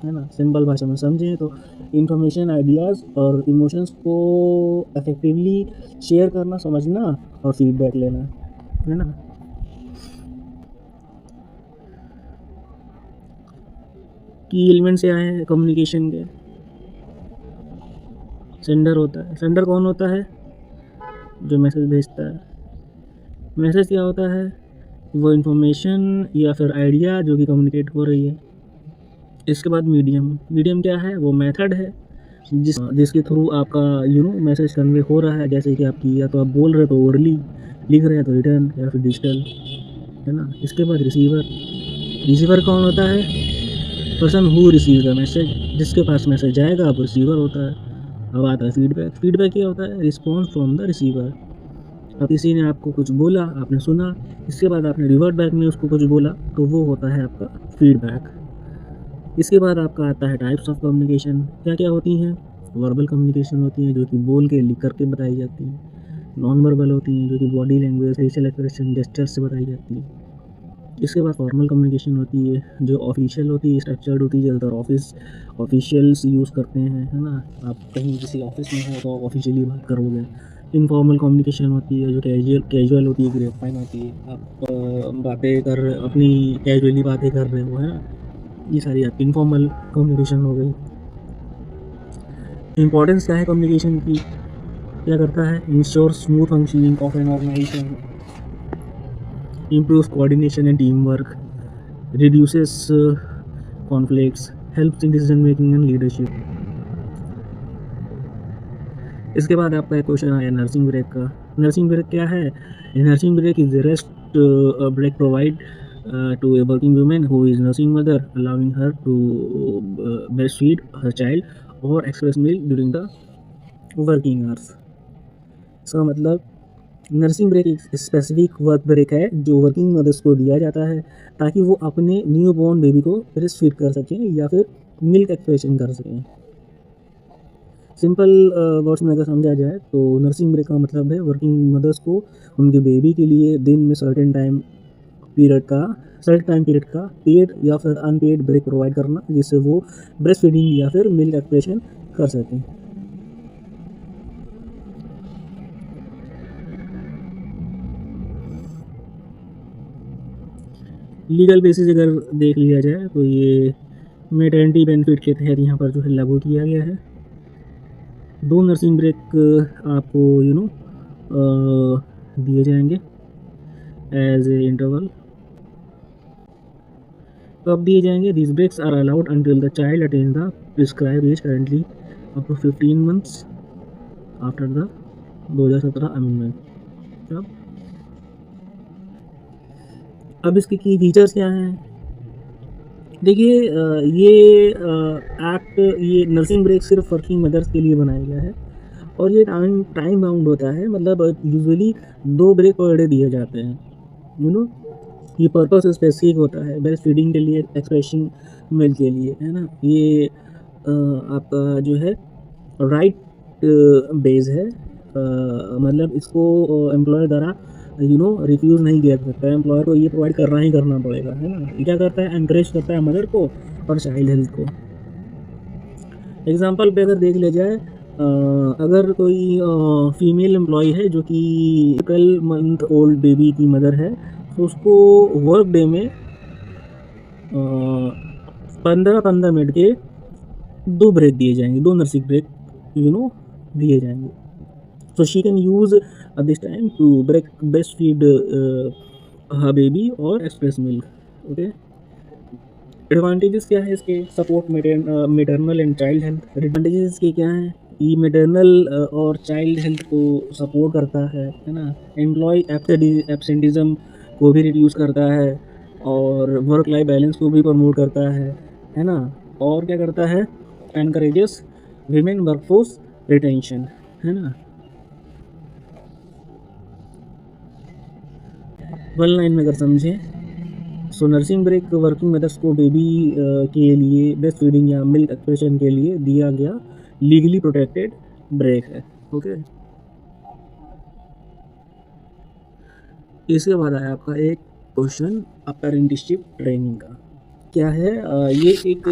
A: है ना। सिंपल भाषा में समझें तो इंफॉर्मेशन, आइडियाज़ और इमोशंस को इफेक्टिवली शेयर करना, समझना और फीडबैक लेना, है ना। की एलिमेंट्स क्या है कम्युनिकेशन के? सेंडर होता है। सेंडर कौन होता है? जो मैसेज भेजता है। मैसेज क्या होता है? वो इन्फॉर्मेशन या फिर आइडिया जो कि कम्युनिकेट हो रही है। इसके बाद मीडियम। मीडियम क्या है? वो मेथड है जिसके थ्रू आपका मैसेज कन्वे हो रहा है, जैसे कि आपकी या तो आप बोल रहे तो ओरली, लिख रहे हैं तो रिटर्न या फिर डिजिटल, है ना। इसके बाद रिसीवर। रिसीवर कौन होता है? Person who receive the message, जिसके पास मैसेज जाएगा वो रिसीवर होता है। अब आता है फीडबैक। फीडबैक क्या होता है? Response from the receiver. अब किसी ने आपको कुछ बोला, आपने सुना, इसके बाद आपने रिवर्ट बैक में उसको कुछ बोला, तो वो होता है आपका फीडबैक। इसके बाद आपका आता है टाइप्स ऑफ कम्युनिकेशन। क्या क्या होती हैं? वर्बल कम्युनिकेशन होती है जो कि बोल के, लिख करके बताई जाती हैं। नॉन वर्बल होती हैं जो कि body language, facial expression, gestures से बताई जाती हैं। इसके बाद फॉर्मल कम्युनिकेशन होती है जो ऑफिशियल होती है, स्ट्रक्चर्ड होती है, ज़्यादातर ऑफिशियल्स यूज़ करते हैं, है ना। आप कहीं किसी ऑफिस में हो तो ऑफिशियली बात करोगे। इनफॉर्मल कम्युनिकेशन होती है जो कैजुअल होती है, ग्रेप्सवाइन होती है, आप बातें कर अपनी कैजुअली बातें कर रहे हो, है ना। ये सारी आपकी इनफॉर्मल कम्युनिकेशन हो गई। इम्पोर्टेंस क्या है कम्युनिकेशन की? क्या करता है? Ensure smooth functioning of an organisation, improves coordination and teamwork, reduces conflicts, helps in decision making and leadership. इसके बाद आपका एक क्वेश्चन आया नर्सिंग ब्रेक का। नर्सिंग ब्रेक क्या है? Nursing break is the rest break provide to a working women who is nursing mother, allowing her to breast feed her child और express milk during the working hours. इसका मतलब nursing break एक specific work break है जो working mothers को दिया जाता है ताकि वो अपने न्यू बॉर्न बेबी को ब्रेस्ट फीड कर सकें या फिर मिल्क एक्सप्रेशन कर सकें। सिंपल वर्ड्स में अगर समझा जाए तो नर्सिंग ब्रेक का मतलब है वर्किंग मदर्स को उनके बेबी के लिए दिन में सर्टेन टाइम पीरियड का पेड या फिर अनपेड ब्रेक प्रोवाइड करना, जिससे वो ब्रेस्ट फीडिंग या फिर मिल्क एक्सप्रेशन कर सकें। लीगल बेसिस अगर देख लिया जाए तो ये मैटरनिटी बेनिफिट के तहत यहाँ पर जो है लागू किया गया है। 2 नर्सिंग ब्रेक आपको दिए जाएंगे एज ए इंटरवल। कब दिए जाएंगे? This breaks are allowed until the child attain the prescribe age, currently up to 15 months after the 2017 amendment. अब इसके की फीचर्स क्या हैं? देखिए ये एक्ट, ये नर्सिंग ब्रेक सिर्फ वर्किंग मदर्स के लिए बनाया गया है और ये टाइम टाइम बाउंड होता है। मतलब यूजुअली 2 ब्रेक पर डे दिए जाते हैं, यू नो। ये पर्पस स्पेसिफिक होता है, ब्रेस्ट फीडिंग के लिए, एक्सप्रेशन मिल्क के लिए, है ना। ये आपका जो है राइट बेस है, मतलब इसको एम्प्लॉयर द्वारा रिफ्यूज़ नहीं किया जा सकता है। एम्प्लॉयर को ये प्रोवाइड करना ही करना पड़ेगा, है ना। ये क्या करता है, एनकरेज करता है मदर को और चाइल्ड हेल्थ को। एग्जांपल पे अगर देख लिया जाए, अगर कोई फीमेल एम्प्लॉय है जो कि 12 मंथ ओल्ड बेबी की मदर है, तो उसको वर्क डे में 15-15 मिनट के 2 ब्रेक दिए जाएंगे, 2 नर्सिंग ब्रेक दिए जाएंगे। So she can use this time to breastfeed her baby और express milk. Okay. एडवांटेजेस क्या है इसके? Support maternal and child health. Advantages इसके क्या हैं? ये मेटरनल और चाइल्ड हेल्थ को सपोर्ट करता है ना। एम्प्लॉय एब्सेंटिज्म को भी रिड्यूस करता है और वर्क लाइफ बैलेंस को भी प्रमोट करता है ना। और क्या करता है? एनकरेजेस विमेन वर्कफोर्स रिटेंशन, है ना। वन लाइन में अगर समझें, so nursing break working mothers को बेबी के लिए ब्रेस्ट फीडिंग या मिल्क एक्सप्रेशन के लिए दिया गया लीगली प्रोटेक्टेड ब्रेक है। ओके। इसके बाद आया आपका एक क्वेश्चन अप्रेंटिसशिप ट्रेनिंग का। क्या है? ये एक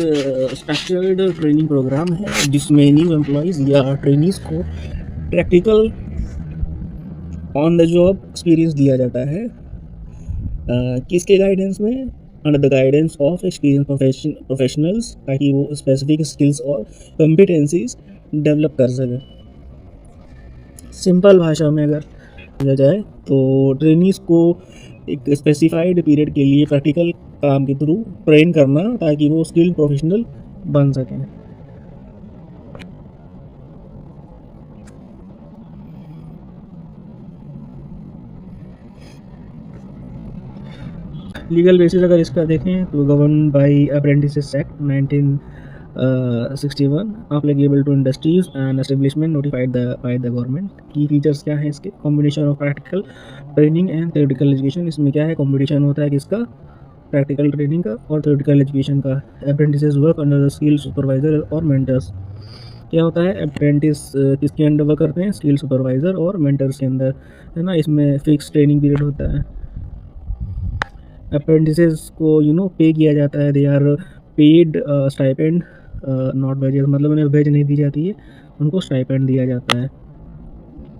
A: स्ट्रक्चर्ड ट्रेनिंग प्रोग्राम है जिसमें न्यू एम्प्लॉयज़ या ट्रेनीज़ को practical on the job experience दिया जाता है। किसके गाइडेंस में? Under the guidance of experience professionals, ताकि वो स्पेसिफिक स्किल्स और कॉम्पिटेंसीज डेवलप कर सकें। सिंपल भाषा में अगर किया जाए तो ट्रेनीज़ को एक स्पेसिफाइड पीरियड के लिए प्रैक्टिकल काम के थ्रू ट्रेन करना ताकि वो स्किल्ड प्रोफेशनल बन सकें। लीगल बेसिस अगर इसका देखें तो govern by apprentices act 1961 applicable to industries and establishment notified by the government. Key features क्या है इसके? Combination of practical training and theoretical education. इसमें क्या है? कॉम्बिनेशन होता है किसका? प्रैक्टिकल ट्रेनिंग का और थ्योरेटिकल एजुकेशन का। Apprentices work under the skill supervisor और मेंटर्स। क्या होता है? अप्रेंटिस किसके अंडर वर्क करते हैं? स्किल सुपरवाइजर और मेंटर्स के अंदर, है ना। इसमें फिक्स ट्रेनिंग पीरियड होता है। अप्रेंटिसेस को पे किया जाता है, they are paid stipend not wages, मतलब उन्हें वेज नहीं दी जाती है, उनको स्टाइपेंड दिया जाता है।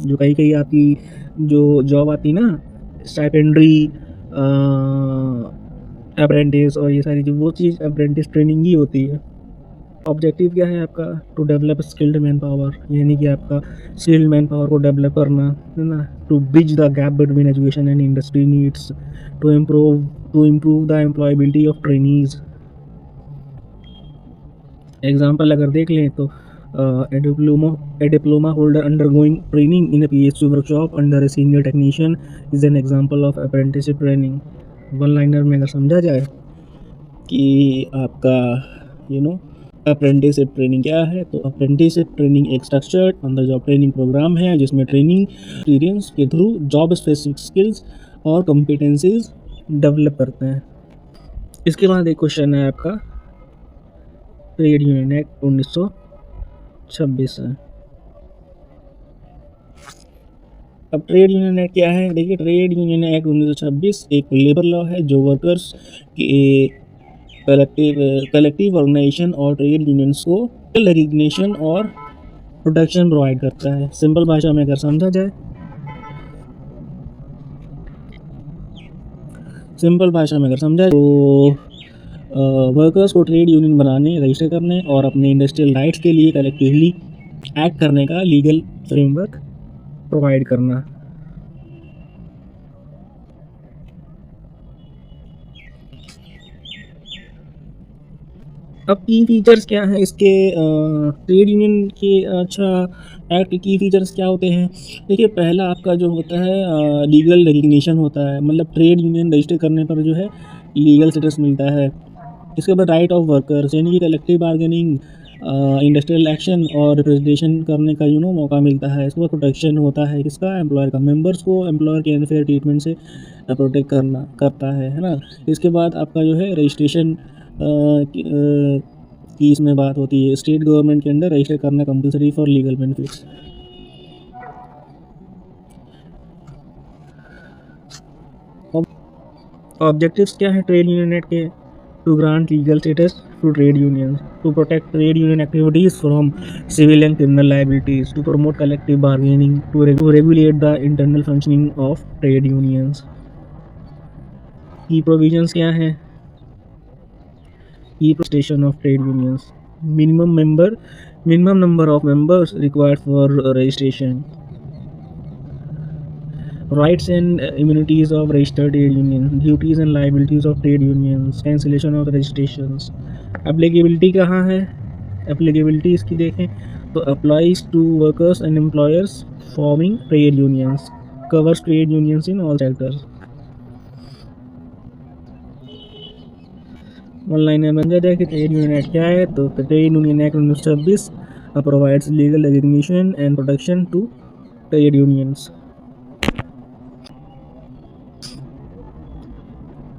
A: जो कई आती जो जॉब आती ना, स्टाइपेंड्री अप्रेंटिस और ये सारी जो वो चीज़ अप्रेंटिस ट्रेनिंग ही होती है। ऑब्जेक्टिव क्या है आपका? To develop skilled man power, यानी कि आपका स्किल्ड मैन पावर को डेवलप करना, है ना। To bridge the gap between education and industry needs, to improve the employability of trainees. Example अगर देख लें तो a diploma holder undergoing training in a PhD workshop under a senior technician is an example of apprenticeship training. One liner में अगर समझा जाए कि आपका अप्रेंटिसशिप ट्रेनिंग क्या है, तो अप्रेंटिसशिप ट्रेनिंग एक structured on the job training programme है जिसमें ट्रेनिंग एक्सपीरियंस के थ्रू जॉब स्पेसिफिक स्किल्स और कॉम्पिटेंसीज डेवलप करते हैं। इसके बाद एक क्वेश्चन है आपका ट्रेड यूनियन एक्ट 1926 है। अब ट्रेड यूनियन एक्ट क्या है? देखिए, ट्रेड यूनियन एक्ट 1926 एक लेबर लॉ है जो वर्कर्स के कलेक्टिव ऑर्गेनाइजेशन और ट्रेड यूनियंस को रेजिग्नेशन और प्रोटेक्शन प्रोवाइड करता है। सिंपल भाषा में अगर समझा जाए, तो वर्कर्स को ट्रेड यूनियन बनाने, रजिस्टर करने और अपने इंडस्ट्रियल राइट्स के लिए कलेक्टिवली एक्ट करने का लीगल फ्रेमवर्क प्रोवाइड करना। अब की फीचर्स क्या हैं इसके, ट्रेड यूनियन के अच्छा एक्ट के की फीचर्स क्या होते हैं। देखिए, पहला आपका जो होता है लीगल रिकग्निशन होता है, मतलब ट्रेड यूनियन रजिस्टर करने पर जो है लीगल स्टेटस मिलता है। इसके बाद राइट ऑफ वर्कर्स, यानी कि कलेक्टिव बार्गेनिंग, इंडस्ट्रियल एक्शन और रिप्रेजेंटेशन करने का मौका मिलता है। इसके बाद प्रोटेक्शन होता है किसका, एम्प्लॉयर का। मेंबर्स को एम्प्लॉयर के अनफेयर ट्रीटमेंट से प्रोटेक्ट करता है ना। इसके बाद आपका जो है रजिस्ट्रेशन की इसमें बात होती है। स्टेट गवर्नमेंट के अंडर रजिस्टर करना compulsory for legal benefits. Objectives क्या है ट्रेड यूनियन एक्ट के, to grant legal status to trade unions, to protect trade union activities from civil and criminal liabilities, to promote collective bargaining, to regulate the internal functioning of trade unions. Key provisions क्या है, registration of trade unions, minimum number of members required for registration, rights and immunities of registered trade union, duties and liabilities of trade unions, cancellation of registrations। Applicability कहाँ है, applicability इसकी देखें तो applies to workers and employers forming trade unions, covers trade unions in all sectors. Online में बन जाता है कि ट्रेड यूनियन एक्ट क्या है, तो trade union act 1926 provides legal recognition and protection to trade unions.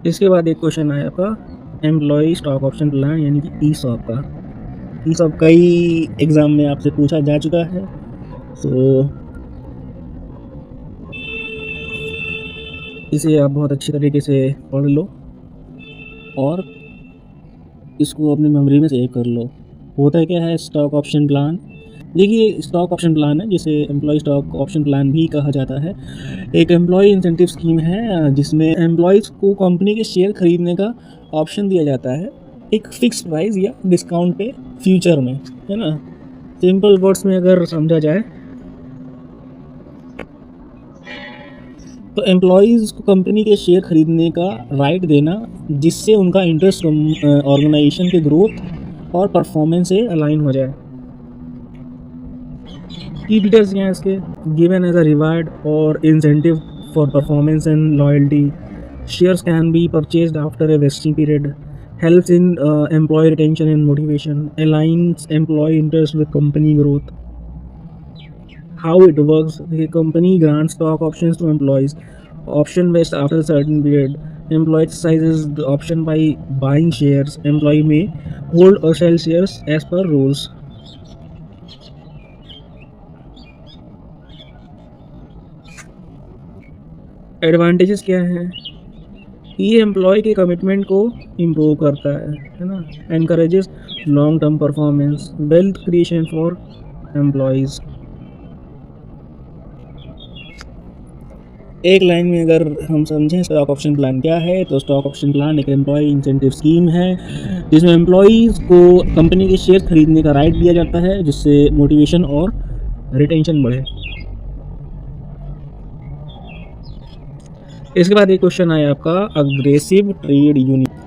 A: इसके बाद एक क्वेश्चन आया आपका एम्प्लॉय स्टॉक ऑप्शन प्लान, यानी कि ईसॉप का। ईसॉप कई एग्ज़ाम में आपसे पूछा जा चुका है, तो इसे आप बहुत अच्छी तरीके से पढ़ लो और इसको अपनी मेमोरी में सेव कर लो। होता क्या है स्टॉक ऑप्शन प्लान, देखिए स्टॉक ऑप्शन प्लान है जिसे एम्प्लॉय स्टॉक ऑप्शन प्लान भी कहा जाता है, एक एम्प्लॉय इंसेंटिव स्कीम है जिसमें एम्प्लॉयज़ को कंपनी के शेयर खरीदने का ऑप्शन दिया जाता है एक फ़िक्स प्राइस या डिस्काउंट पे फ्यूचर में, है ना। सिंपल वर्ड्स में अगर समझा जाए तो एम्प्लॉयज़ को कंपनी के शेयर खरीदने का राइट देना जिससे उनका इंटरेस्ट ऑर्गेनाइजेशन के ग्रोथ और परफॉर्मेंस से अलाइन हो जाए। की डिटेल्स क्या हैं इसके, गिवन एज अ रिवार्ड और incentive for performance and loyalty, shares can be purchased after a vesting period, helps in employee retention and motivation, aligns employee interest with company growth. How it works, the company grants stock options to employees, option based after a certain period. Employee exercises the option by buying shares. Employee may hold or sell shares as per rules. Advantages क्या हैं, ये employ के commitment को improve करता है ना, encourages long term performance, wealth creation for employees. एक line में अगर हम समझें स्टॉक ऑप्शन प्लान क्या है, तो स्टॉक ऑप्शन प्लान एक एम्प्लॉय इंसेंटिव स्कीम है जिसमें एम्प्लॉयज़ को कंपनी के शेयर खरीदने का राइट दिया जाता है जिससे मोटिवेशन और रिटेंशन बढ़े। इसके बाद एक क्वेश्चन आया आपका aggressive trade union.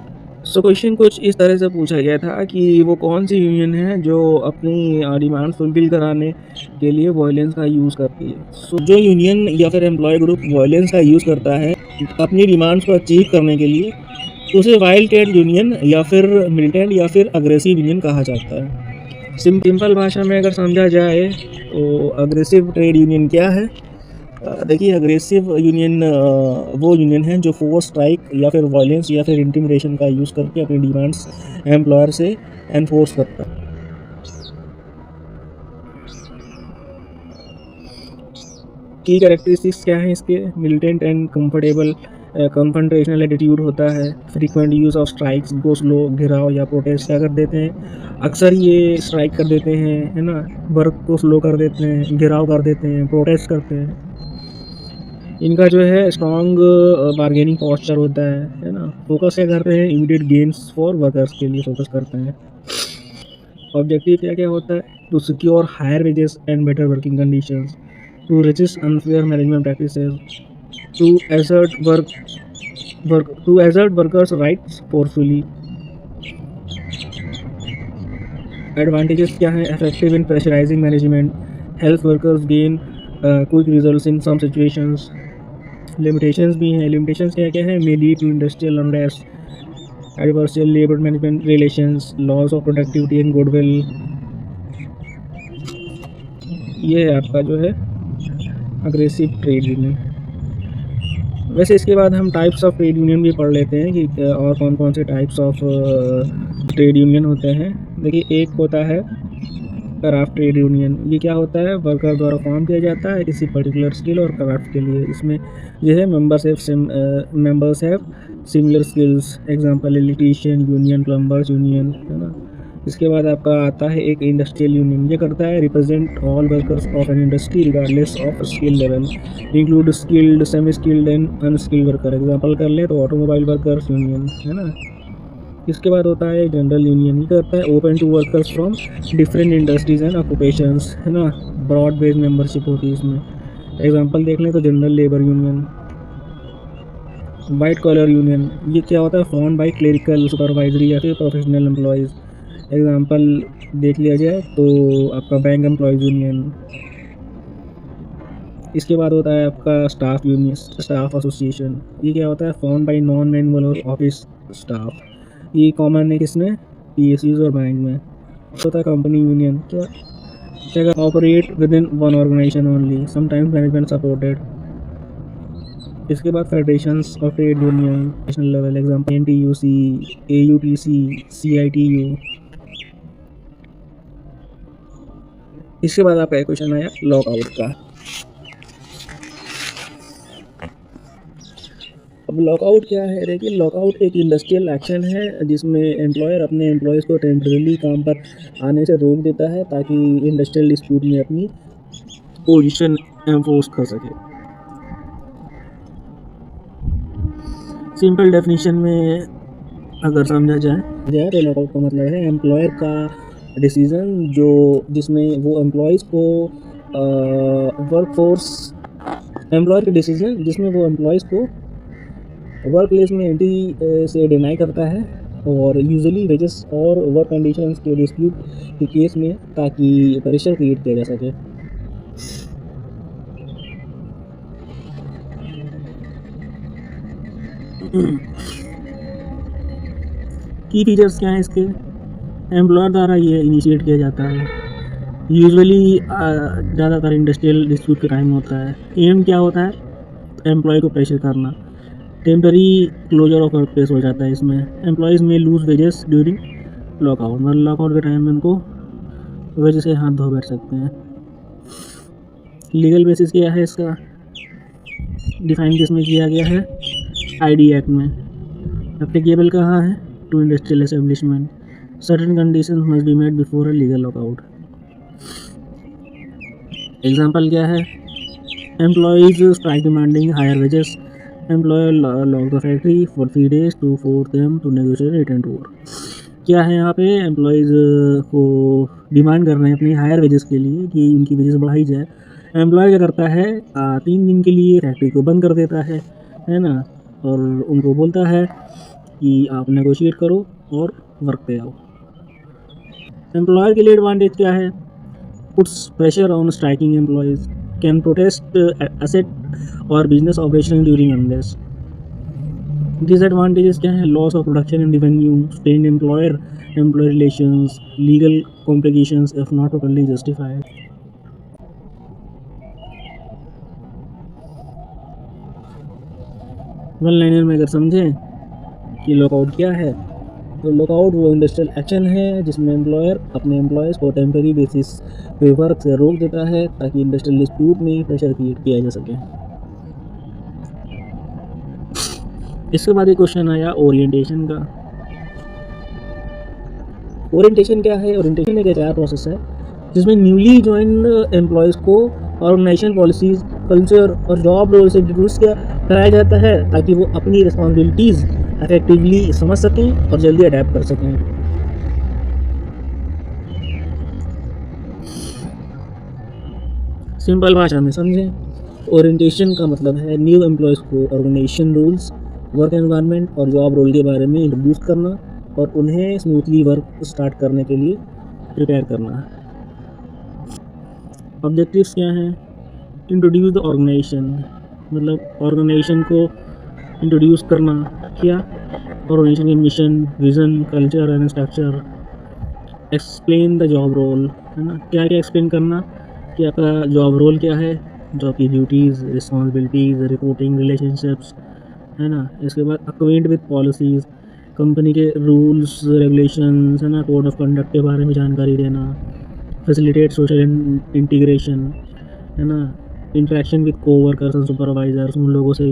A: So question कुछ इस तरह से पूछा गया था कि वो कौन सी यूनियन है जो अपनी डिमांड फुलफिल कराने के लिए वायलेंस का यूज़ करती है। सो जो यूनियन या फिर एम्प्लॉय ग्रुप वायलेंस का यूज़ करता है अपनी डिमांड्स को अचीव करने के लिए, उसे वाइल्ड ट्रेड यूनियन या फिर मिलिटेंट या फिर अग्रेसिव यूनियन कहा जाता है। सिंपल भाषा में अगर समझा जाए तो अग्रेसिव ट्रेड यूनियन क्या है, देखिए अग्रेसिव यूनियन वो यूनियन है जो फोर्स, स्ट्राइक या फिर वायलेंस या फिर इंटिमिडेशन का यूज़ करके अपनी डिमांड्स एम्प्लॉयर से एनफोर्स करता है। की कैरेक्टरिस्टिक्स क्या है इसके, militant and comfortable confrontational attitude होता है, फ्रीक्वेंट यूज़ ऑफ स्ट्राइक्स को स्लो, घिराव या प्रोटेस्ट क्या कर देते हैं, अक्सर ये स्ट्राइक कर देते हैं, है ना, वर्क को स्लो कर देते हैं, घिराव कर देते हैं, प्रोटेस्ट करते हैं। इनका जो है स्ट्रॉन्ग बार्गेनिंग पॉस्चर होता है ना। फोकस क्या करते हैं, इमीडिएट गेन्स फॉर वर्कर्स के लिए फोकस करते हैं। ऑब्जेक्टिव क्या क्या होता है, to secure higher wages and better working conditions, to resist unfair management practices, to assert workers rights forcefully. Advantages क्या हैं? Effective in pressurising management, help workers gain quick results in some situations. Limitations भी हैं। Limitations क्या क्या है? May lead to industrial unrest, adversarial labour management relations, loss of productivity and goodwill. ये है आपका जो है अग्रेसिव ट्रेड यूनियन। वैसे इसके बाद हम टाइप्स ऑफ ट्रेड यूनियन भी पढ़ लेते हैं कि और कौन कौन से टाइप्स ऑफ ट्रेड यूनियन होते हैं। देखिए, एक होता है क्राफ्ट ट्रेड यूनियन। ये क्या होता है? वर्कर द्वारा फॉर्म किया जाता है किसी पर्टिकुलर स्किल और क्राफ्ट के लिए। इसमें जो है members have similar skills. Example electrician union, plumbers union, है ना। इसके बाद आपका आता है एक इंडस्ट्रियल यूनियन। ये करता है represent all workers of an industry regardless of skill level, include skilled, semi skilled and unskilled worker. Example कर लें तो ऑटोमोबाइल वर्कर्स यूनियन, है ना। इसके बाद होता है जनरल यूनियन। ये करता है open to workers from different industries and occupations, है ना। ब्रॉड बेस्ड मेंबरशिप होती है इसमें। एग्जांपल देख लें तो general labour union. White collar union, ये क्या होता है? फॉर्म बाय क्लरिकल, सुपरवाइजरी या फिर प्रोफेशनल एम्प्लॉयज़। एग्जांपल देख लिया जाए तो आपका बैंक एम्प्लॉयज़ यूनियन। इसके बाद होता है आपका स्टाफ यूनियन, स्टाफ एसोसिएशन। ये क्या होता है? फॉर्म बाय नॉन मैनुअल और ऑफिस स्टाफ। ये कॉमन है किसमें? पीएसयूज और बैंक में। होता है कंपनी यूनियन। क्या operate within one organisation only, sometimes management supported. इसके बाद federations of trade union national level. Example NTUC, AUTC, CITU. इसके बाद आपका क्वेश्चन आया लॉकआउट का। अब लॉकआउट क्या है? देखिए, लॉकआउट एक इंडस्ट्रियल एक्शन है जिसमें एम्प्लॉयर अपने एम्प्लॉयज़ को टेम्परेरी काम पर आने से रोक देता है ताकि इंडस्ट्रियल डिस्प्यूट में अपनी पोजीशन एनफोर्स कर सके। सिंपल डेफिनेशन में अगर समझा जाए तो लॉकआउट का मतलब है एम्प्लॉयर का डिसीज़न जिसमें वो एम्प्लॉयज़ को एम्प्लॉयर के डिसीज़न जिसमें वो एम्प्लॉयज़ को वर्क प्लेस में एंट्री से डिनाई करता है, और यूजुअली वेजेस और वर्क कंडीशंस के डिस्प्यूट के केस में, ताकि प्रेशर क्रिएट किया जा सके। की फीचर्स क्या हैं इसके? एम्प्लॉयर द्वारा ये इनिशिएट किया जाता है। यूजुअली ज़्यादातर इंडस्ट्रियल डिस्प्यूट का टाइम होता है। एम क्या होता है? एम्प्लॉय को प्रेशर करना। Temporary closure of work place हो जाता है इसमें। एम्प्लॉयज़ में लूज वेजेस ड्यूरिंग लॉकआउट, मतलब लॉकआउट के टाइम में उनको वजह से हाथ धो बैठ सकते हैं। लीगल बेसिस क्या है इसका? डिफाइन किसमें किया गया है? आईडी एक्ट में। एप्लीकेबल कहाँ है? To industrial establishment. Certain conditions must be met before a legal lockout. Example क्या है? Employees strike demanding higher wages, employer lock the factory for 3 days to force them to negotiate return to work. क्या है यहाँ पे? Employees को demand कर रहे हैं अपनी हायर वेजेस के लिए कि उनकी वेजेस बढ़ाई जाए। एम्प्लॉयर क्या करता है? 3 दिन के लिए फैक्ट्री को बंद कर देता है ना, और उनको बोलता है कि आप नेगोशिएट करो और वर्क पे आओ। एम्प्लॉयर के लिए एडवांटेज क्या है? Puts pressure on striking employees, can protest asset और business operation during unrest. Disadvantages क्या है? Loss of production and revenue, strain employer employ relations, legal complications if not totally justified. One liner में अगर समझें कि lockout क्या है, तो लॉकआउट वो इंडस्ट्रियल एक्शन है जिसमें एम्प्लॉयर अपने एम्प्लॉयज़ को टेम्परेरी बेसिस पे वर्क से रोक देता है ताकि इंडस्ट्रियल डिस्प्यूट में प्रेशर क्रिएट किया जा सके। इसके बाद एक क्वेश्चन आया ओरिएंटेशन का। ओरिएंटेशन क्या है? ओरिएंटेशन एक HR प्रोसेस है जिसमें न्यूली ज्वाइन एम्प्लॉयज़ को ऑर्गेनाइजेशन पॉलिसीज़, कल्चर और जॉब रोल से इंट्रोड्यूस कराया जाता है ताकि वो अपनी रिस्पॉन्सिबिलिटीज़ इफेक्टिवली समझ सकें और जल्दी अडेप्ट कर सकें। सिंपल भाषा में समझें, ओरिएंटेशन का मतलब है न्यू एम्प्लॉयज़ को ऑर्गेनाइजेशन रूल्स, वर्क एनवायरनमेंट और जॉब रोल के बारे में इंट्रोड्यूस करना और उन्हें स्मूथली वर्क स्टार्ट करने के लिए प्रिपेयर करना। ऑब्जेक्टिव्स क्या हैं? इंट्रोड्यूस द ऑर्गेनाइजेशन, मतलब ऑर्गेनाइजेशन को इंट्रोड्यूस करना। क्या? ऑर्गेनाइजेशन के mission, vision, culture and structure. Explain the job role, है ना, क्या क्या एक्सप्लेन करना कि आपका जॉब रोल क्या है, जॉब की ड्यूटीज़, रिस्पॉन्सिबिलिटीज़, रिपोर्टिंग, रिलेशनशिप्स, है ना। इसके बाद अक्वेंट विद पॉलिसीज़, कंपनी के रूल्स रेगुलेशंस, है ना, कोड ऑफ कंडक्ट के बारे में जानकारी देना। फैसिलिटेट सोशल इंटीग्रेशन, है ना, interaction with coworkers and supervisors, उन लोगों से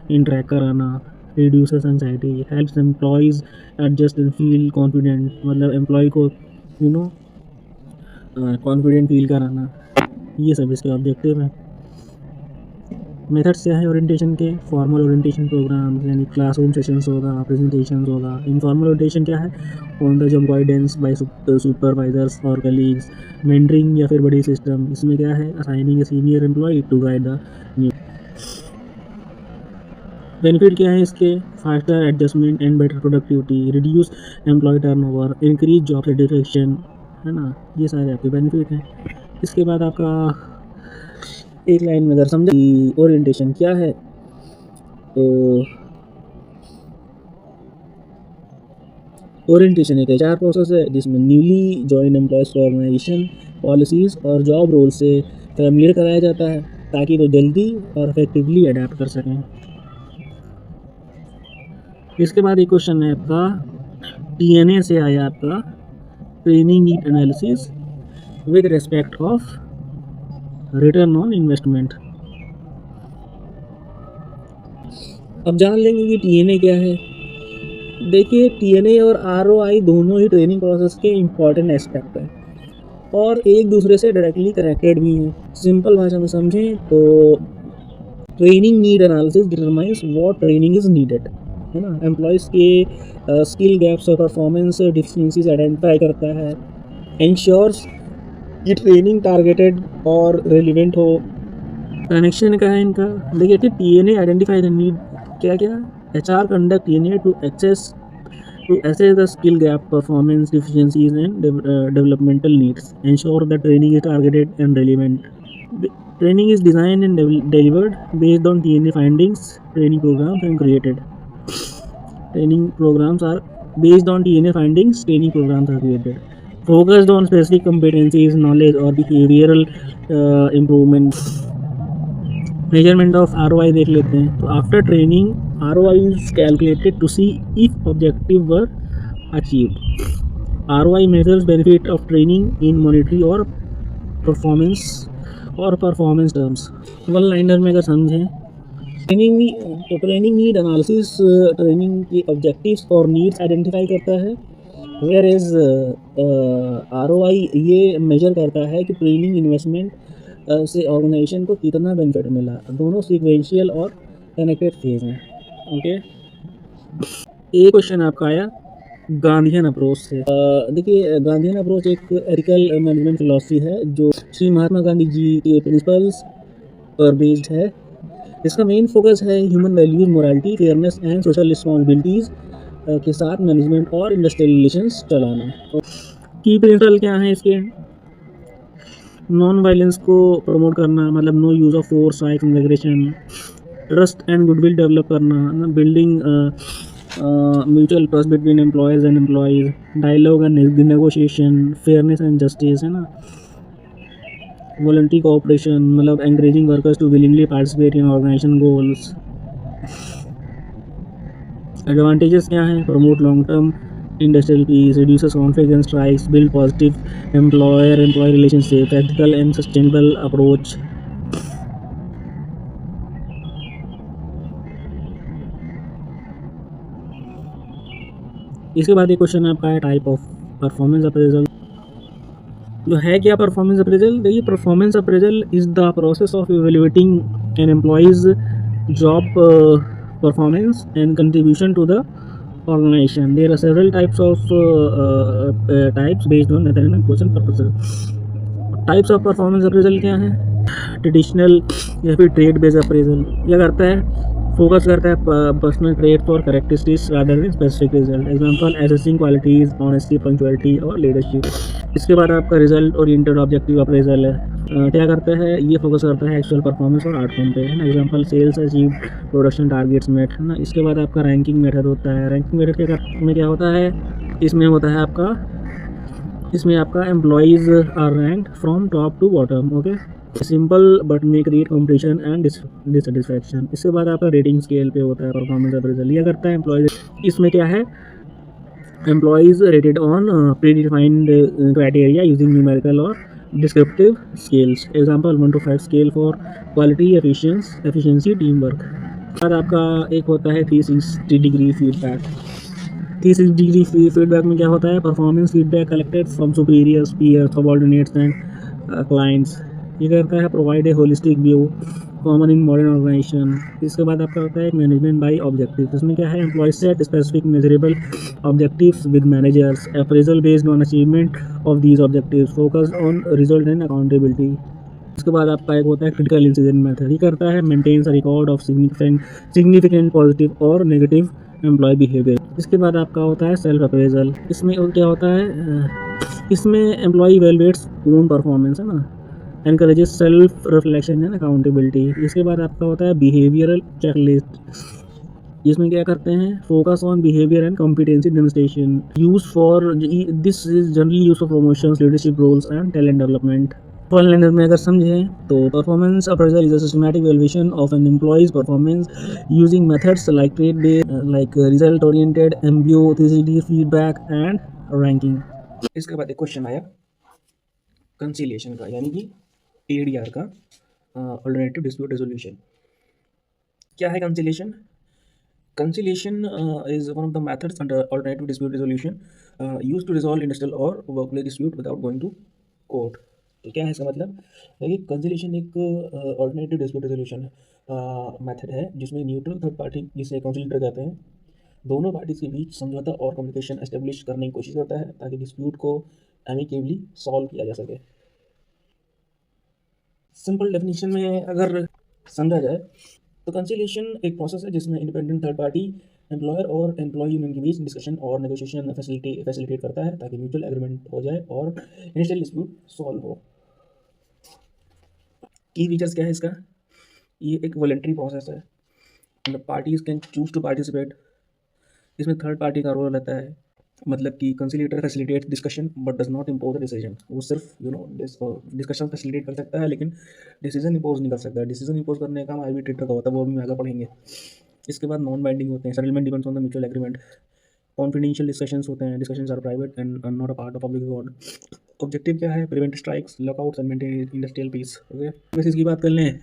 A: इंटरेक्ट कराना। Reduces anxiety, helps employees adjust and feel confident, मतलब एम्प्लॉय को कॉन्फिडेंट फील कराना। ये सब इसके ऑब्जेक्टिव हैं। मेथड्स क्या है ओरिएंटेशन के? फॉर्मल ओरिएंटेशन प्रोग्राम, यानी क्लासरूम सेशंस होगा, प्रेजेंटेशंस होगा। इनफॉर्मल ओरिएंटेशन क्या है? On the job guidance by supervisors और कलीग्स, मेंटरिंग या फिर बड़ी सिस्टम। इसमें क्या है? Assigning a senior employee to guide the new. Benefit क्या है इसके? Faster adjustment and better productivity, reduce employee turnover, increase job satisfaction, है ना। ये सारे आपके बेनिफिट हैं। इसके बाद आपका एक लाइन में अगर समझा कि ओरिएंटेशन क्या है, तो ओरिएंटेशन एक HR प्रोसेस है जिसमें न्यूली जॉइन एम्प्लॉयज़ को ऑर्गेनाइजेशन, पॉलिसीज़ और जॉब रोल से फैमिलियर कराया जाता है ताकि वो जल्दी और इफेक्टिवली अडेप्ट कर सकें। इसके बाद एक क्वेश्चन है आपका, TNA से आया आपका, training need analysis with respect of return on investment. अब जान लेंगे कि TNA क्या है। देखिए, TNA और ROI दोनों ही ट्रेनिंग प्रोसेस के इम्पॉर्टेंट एस्पेक्ट हैं और एक दूसरे से डायरेक्टली कनेक्टेड भी हैं। सिंपल भाषा में समझें तो training need analysis determines what training is needed, है ना। एम्प्लॉयज़ के स्किल गैप्स और परफॉर्मेंस डिफिशिएंसीज आइडेंटिफाई करता है। इंश्योर्स कि ट्रेनिंग टारगेटेड और रेलिवेंट हो। कनेक्शन का है इनका। देखिए, TNA आइडेंटिफाई द नीड, क्या क्या? HR conduct TNA to assess the skill gap, performance deficiencies and developmental needs. Ensure that training is targeted and relevant. Training is designed and delivered based on TNA findings. Training programs and created. Training programs are based on TNA findings. Training programs are created. Focused on specific competencies, knowledge or behavioral improvement. Measurement of ROI देख लेते हैं। तो after training ROI is calculated to see if objective were achieved. ROI measures benefit of training in monetary और performance terms. One liner में अगर समझें, training need analysis training की objectives और नीड्स आइडेंटिफाई करता है, वेयर इज ROI ये measure करता है कि ट्रेनिंग इन्वेस्टमेंट से ऑर्गेनाइजेशन को कितना बेनिफिट मिला। दोनों सीक्वेंशियल और कनेक्टेड फेज हैं। ओके, एक क्वेश्चन आपका आया गांधीयन अप्रोच से। देखिए, गांधीयन अप्रोच एक एथिकल मैनेजमेंट फिलॉसफी है जो श्री महात्मा गांधी जी के प्रिंसिपल्स पर बेस्ड है। इसका मेन फोकस है human values, morality, fairness and social responsibilities के साथ मैनेजमेंट और इंडस्ट्रियल रिलेशंस चलाना। की प्रिंसिपल क्या है इसके? नॉन वायलेंस को प्रमोट करना, मतलब no use of force, strike and aggression. Trust and goodwill develop करना, building mutual trust between employees and employees. Dialogue and negotiation, fairness and justice, है ना। वॉलंटरी कोऑपरेशन, मतलब encouraging workers to willingly participate in organisation goals. Advantages क्या हैं? Promote long term industrial peace, reduces conflict and strikes, build positive employer-employee relationship, ethical and sustainable approach. इसके बाद एक question आपका है टाइप ऑफ परफॉर्मेंस अप्रेजल। जो है क्या परफॉर्मेंस अप्रेजल? देखिए, performance appraisal is the process of evaluating an employee's job performance and contribution to the organization. There are several types based on method and approach and purposes. Types of performance appraisal क्या है? Traditional या फिर trade based appraisal क्या करता है? Focus करता है personal traits और characteristics rather than specific result. Example assessing qualities, honesty, punctuality और लीडरशिप। इसके बाद आपका रिजल्ट ओरिएंटेड ऑब्जेक्टिव अप्रेजल है। क्या करता है ये? फोकस करता है एक्चुअल परफॉर्मेंस और आउटकम पे, है ना। Example sales achieve, production targets met, है ना। इसके बाद आपका रैंकिंग मेथड होता है। रैंकिंग मेथड में क्या होता है? इसमें होता है आपका employees are ranked from top to bottom. Okay, simple but may create competition and dissatisfaction. इसके बाद आपका रेटिंग स्केल पे होता है परफॉर्मेंस अप्रेजल। यह करता है एम्प्लॉयज। इसमें क्या है? Employees rated on pre defined criteria using numerical और descriptive scales. Example 1 to 5 scale for quality, efficiency, team work. बाद आपका एक होता है 360 डिग्री फीडबैक। 360 डिग्री फीडबैक में क्या होता है? Performance feedback collected from superiors, peers, subordinates and clients. ये करता है provide a holistic view common in modern organisation. इसके बाद आपका होता है मैनेजमेंट बाय ऑब्जेक्टिव। इसमें क्या है? Employee set specific measurable objectives with managers, appraisal based on achievement of these objectives, focused on result and accountability. इसके बाद आपका एक होता है क्रिटिकल इंसिडेंट मेथड। ये करता है maintains a record of significant positive और नेगेटिव एम्प्लॉय बिहेवियर। इसके बाद आपका होता है सेल्फ अप्रेजल। इसमें क्या होता है? इसमें एम्प्लॉय इवेलुएट्स ओन परफॉर्मेंस, है ना। Encourages self reflection and accountability. इसके बाद आपका होता है बिहेवियरल चेकलिस्ट। इसमें क्या करते हैं? Focus on behaviour and competency demonstration, use for this is generally use for promotions, leadership roles and talent development. For language में अगर समझें तो performance appraisal is a systematic valuation of an employee's performance using methods like trait based, like result oriented, MBO, 360 feedback and ranking. इसके बाद एक question आया conciliation का, यानी कि एडीआर का, अल्टरनेटिव डिस्प्यूट रेजोल्यूशन। क्या है conciliation? Conciliation is one of the methods under alternative dispute resolution used to resolve industrial or workplace dispute without going to court। तो क्या है इसका मतलब? देखिए, कंसिलिएशन एक ऑल्टरनेटिव डिस्प्यूट रेजोल्यूशन मेथड है जिसमें न्यूट्रल थर्ड पार्टी, जिसे कंसिलेटर कहते हैं, दोनों पार्टीज के बीच समझौता और कम्युनिकेशन एस्टेब्लिश करने की कोशिश करता है ताकि डिस्प्यूट को एमिकेबली सॉल्व किया जा सके। सिंपल डेफिनेशन में अगर समझा जाए तो कंसिलिएशन एक प्रोसेस है जिसमें इंडिपेंडेंट थर्ड पार्टी एम्प्लॉयर और एम्प्लॉय यूनियन के बीच डिस्कशन और नेगोशिएशन फैसिलिटेट करता है ताकि म्यूचुअल एग्रीमेंट हो जाए और इनिशियल डिस्प्यूट सॉल्व हो। की फीचर्स क्या है इसका? ये एक वॉलंटरी प्रोसेस है, मतलब parties can choose to participate. इसमें थर्ड पार्टी का रोल रहता है, मतलब कि conciliator facilitate discussion but does not impose the decision. वो सिर्फ डिस्कशन फैसिलिटेट कर सकता है लेकिन डिसीजन इम्पोज नहीं कर सकता। डिसीजन इम्पोज करने का काम आर्बिट्रेटर का होता है, वो भी आगे पढ़ेंगे। इसके बाद नॉन बाइंडिंग होते हैं, settlement depends on the mutual agreement. Confidential discussions होते हैं, discussions are private and not a part of public record. Objective क्या है? Prevent strikes, lockouts and maintain industrial peace. Okay, basis की बात कर लें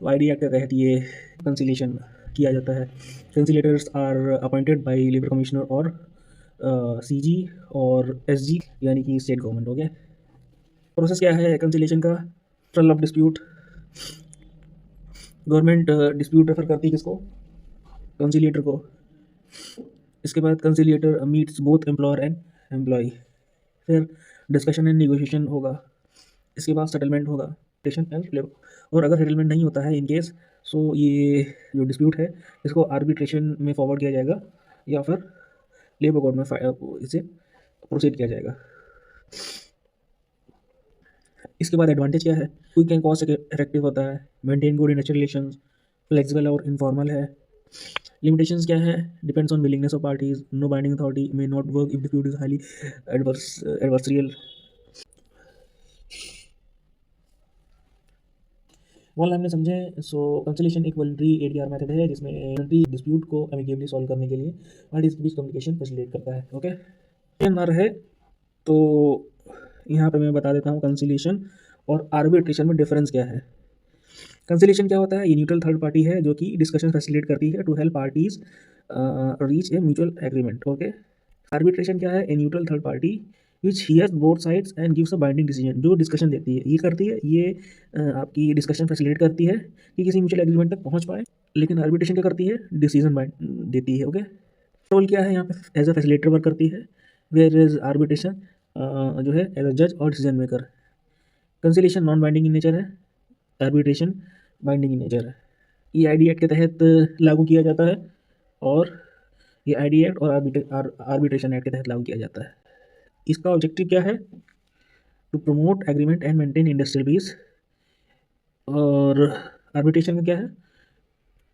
A: तो आईडी एक्ट के तहत ये कंसिलिएशन किया जाता है। Conciliators are appointed by labour commissioner और सीजी और एसजी, यानी कि स्टेट गवर्नमेंट। हो गया। प्रोसेस क्या है कंसिलिएशन का? Trial of dispute. Government dispute refer करती है किसको? कंसिलिएटर को। इसके बाद conciliator meets both employer and employ. फिर डिस्कशन एंड नेगोशिएशन होगा। इसके बाद सेटलमेंट होगा, और अगर सेटलमेंट नहीं होता है इन केस, सो ये जो डिस्प्यूट है इसको आर्बिट्रेशन में फॉरवर्ड किया जाएगा या फिर लेबर कोर्ट में इसे प्रोसीड किया जाएगा। इसके बाद एडवांटेज क्या है? क्विक एंड कॉस्ट इफेक्टिव होता है, maintain good industrial relations, flexible और इनफॉर्मल है। लिमिटेशंस क्या है? Depends on willingness of parties, no binding authority, may not work if dispute is highly adversarial. वॉल हमने समझे। सो कंसिलिएशन एक वॉलंटरी एडीआर मेथड है जिसमें वॉलंटरी डिस्प्यूट को एमिकेबली सॉल्व करने के लिए पार्टीज के बीच कम्युनिकेशन फैसिलिटेट करता है। ओके, ना रहे तो यहाँ पे मैं बता देता हूँ कंसिलिएशन और आर्बिट्रेशन में डिफरेंस क्या है। कंसिलिएशन क्या होता है? ये न्यूट्रल थर्ड पार्टी है जो कि डिस्कशन फैसिलिटेट करती है to help parties reach a mutual agreement. Okay, arbitration क्या है? A neutral third party which hears both sides and gives a binding decision. जो डिस्कशन देती है ये करती है, ये आपकी डिस्कशन फैसिलिटेट करती है कि किसी म्यूचुअल एग्रीमेंट तक पहुंच पाए। लेकिन आर्बिट्रेशन क्या करती है? डिसीजन बाइंड देती है। ओके, रोल क्या है यहाँ पे? एज अ फैसिलिटेटर वर्क करती है, वेयर इज आर्बिट्रेशन जो है एज अ जज और decision maker. Conciliation non binding in nature है, आर्बिट्रेशन बाइंडिंग इन नेचर है। ये आईडी एक्ट के तहत लागू किया जाता है, और ये आईडी एक्ट और आर्बिट्रेशन एक्ट के तहत लागू किया जाता है। इसका ऑब्जेक्टिव क्या है? To promote agreement and maintain industrial peace. और आर्बिट्रेशन में क्या है?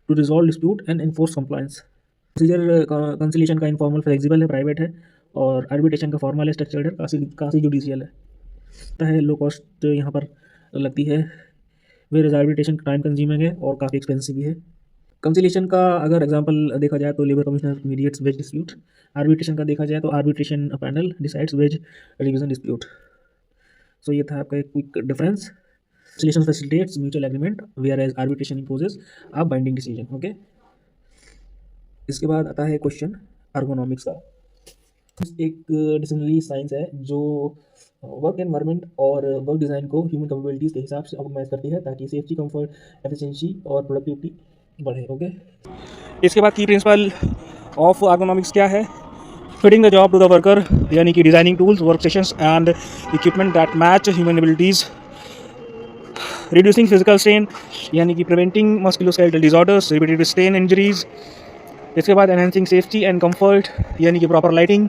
A: To resolve dispute and enforce compliance. Procedure conciliation का इनफॉर्मल फ्लेक्सिबल है, प्राइवेट है, और आर्बिट्रेशन का फॉर्मल है, स्ट्रक्चर्ड है, काफ़ी जुडिशियल है। लो कॉस्ट यहाँ पर लगती है, वेयर आर्बिट्रेशन टाइम कंज्यूमिंग है और काफ़ी एक्सपेंसिव भी है। कंसिलिएशन का अगर एग्जांपल देखा जाए तो labour commissioner mediates wage dispute. Arbitration का देखा जाए तो arbitration panel decides wage revision dispute. So ये था आपका एक quick difference. Conciliation facilitates mutual agreement, whereas arbitration imposes a binding decision. Okay, इसके बाद आता है क्वेश्चन अर्गोनॉमिक्स का। एक डिसिप्लिनरी साइंस है जो वर्क एनवायरनमेंट और वर्क डिज़ाइन को ह्यूमन कैपेबिलिटीज़ के हिसाब से ऑप्टिमाइज करती है, ताकि सेफ्टी, कंफर्ट, एफिशिएंसी और प्रोडक्टिविटी बढ़े। ओके, इसके बाद की प्रिंसिपल ऑफ अर्गोनॉमिक्स क्या है? Fitting the job to the worker, यानी कि designing tools, work sessions and equipment that match human abilities. Reducing physical strain, यानी कि preventing musculoskeletal disorders, repeated strain injuries. इसके बाद एनहेंसिंग सेफ्टी एंड कंफर्ट, यानी कि proper lighting,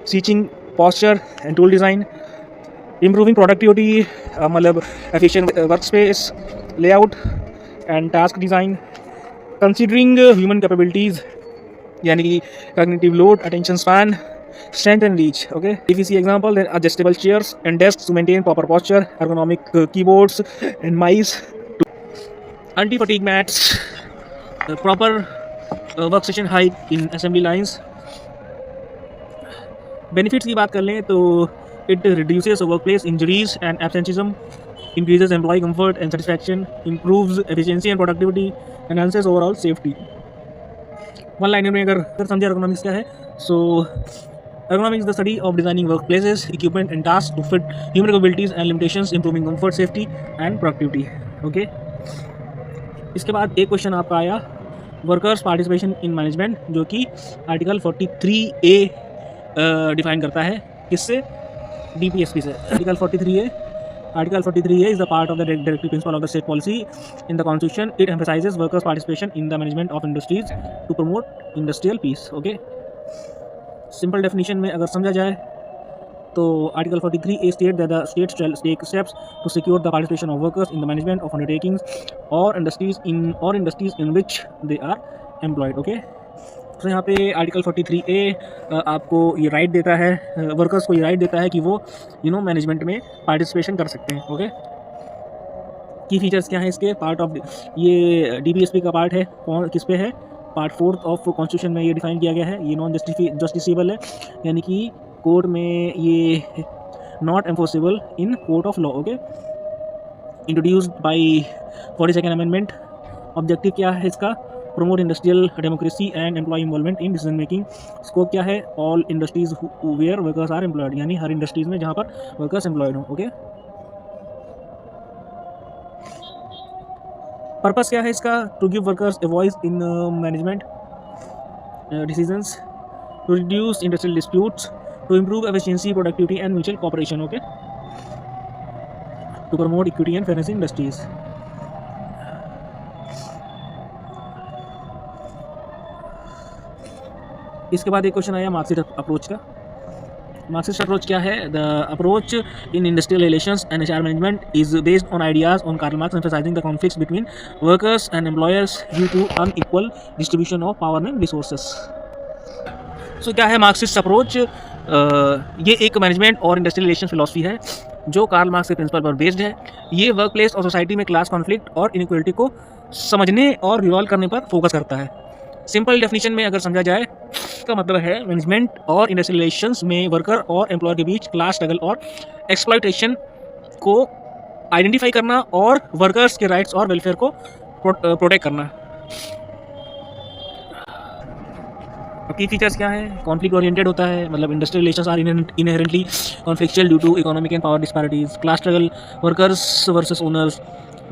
A: seating, posture and tool design. Improving productivity, मतलब efficient work space layout and task design. Considering human capabilities, यानी कि cognitive load, attention span, strength and reach. Okay, if you see example, then adjustable chairs and desk to maintain proper posture, ergonomic keyboards and mice, anti-fatigue mats, proper workstation height in assembly lines। Benefits की बात कर लें तो it reduces workplace injuries and absenteeism, increases employee comfort and satisfaction, improves efficiency and productivity, enhances overall safety. One liner में अगर समझे ergonomics क्या है, so ergonomics is the study of designing workplaces, equipment and tasks to fit human capabilities and limitations, improving comfort, safety and productivity। Okay, इसके बाद एक question आपका आया वर्कर्स पार्टिसिपेशन इन मैनेजमेंट, जो कि आर्टिकल 43A डिफाइन करता है। किससे? DPSP से। Article 43A is the part of the directive principle of the state policy in the constitution. It emphasizes workers' participation in the management of industries to promote industrial peace। Okay, simple definition में अगर समझा जाए तो article 43A state that the state shall take steps to secure the participation of workers in the management of undertakings और industries in which they are employed. Okay, तो यहाँ पे article 43A आपको ये राइट देता है, वर्कर्स को ये राइट देता है कि वो मैनेजमेंट में पार्टिसिपेशन कर सकते हैं। ओके, की फीचर्स क्या हैं इसके? पार्ट ऑफ ये DPSP का पार्ट है, कौन किस पे है? पार्ट 4 ऑफ कॉन्स्टिट्यूशन में ये डिफाइन किया गया है। ये नॉन जस्टिसेबल है, यानी कि कोर्ट में ये not enforceable in court of law. Okay, introduced by 42nd amendment. Objective क्या है इसका? Promote industrial democracy and employee involvement in decision making. Scope क्या है? All industries where workers are employed, यानी हर इंडस्ट्रीज में जहाँ पर वर्कर्स एम्प्लॉयड हो। ओके, पर्पस क्या है इसका? To give workers a voice in management decisions, to reduce industrial disputes, to improve efficiency, productivity and mutual cooperation. Okay, to promote equity and fairness in industries. इसके बाद एक question आया Marxist approach का। Marxist approach क्या है? The approach in industrial relations and HR management is based on ideas on Karl Marx emphasizing the conflicts between workers and employers due to unequal distribution of power and resources. So क्या है Marxist approach? ये एक management और industrial relation philosophy है जो Karl Marx के principal पर based है। ये वर्क प्लेस और सोसाइटी में क्लास कॉन्फ्लिक्ट और इनइक्वलिटी को समझने और रिजॉल्व करने पर फोकस करता है। सिंपल डेफिनेशन में अगर समझा जाए, इसका मतलब है मैनेजमेंट और इंडस्ट्रियल रिलेशंस में वर्कर और एम्प्लॉयर के बीच क्लास स्ट्रगल और एक्सप्लॉयटेशन को आइडेंटिफाई करना और वर्कर्स के राइट्स और वेलफेयर को प्रोटेक्ट करना। की फीचर्स क्या है? कॉन्फ्लिक्ट ओरिएंटेड होता है, मतलब industrial relations are inherently conflictual due to economic and power disparities. Class struggle, workers versus owners.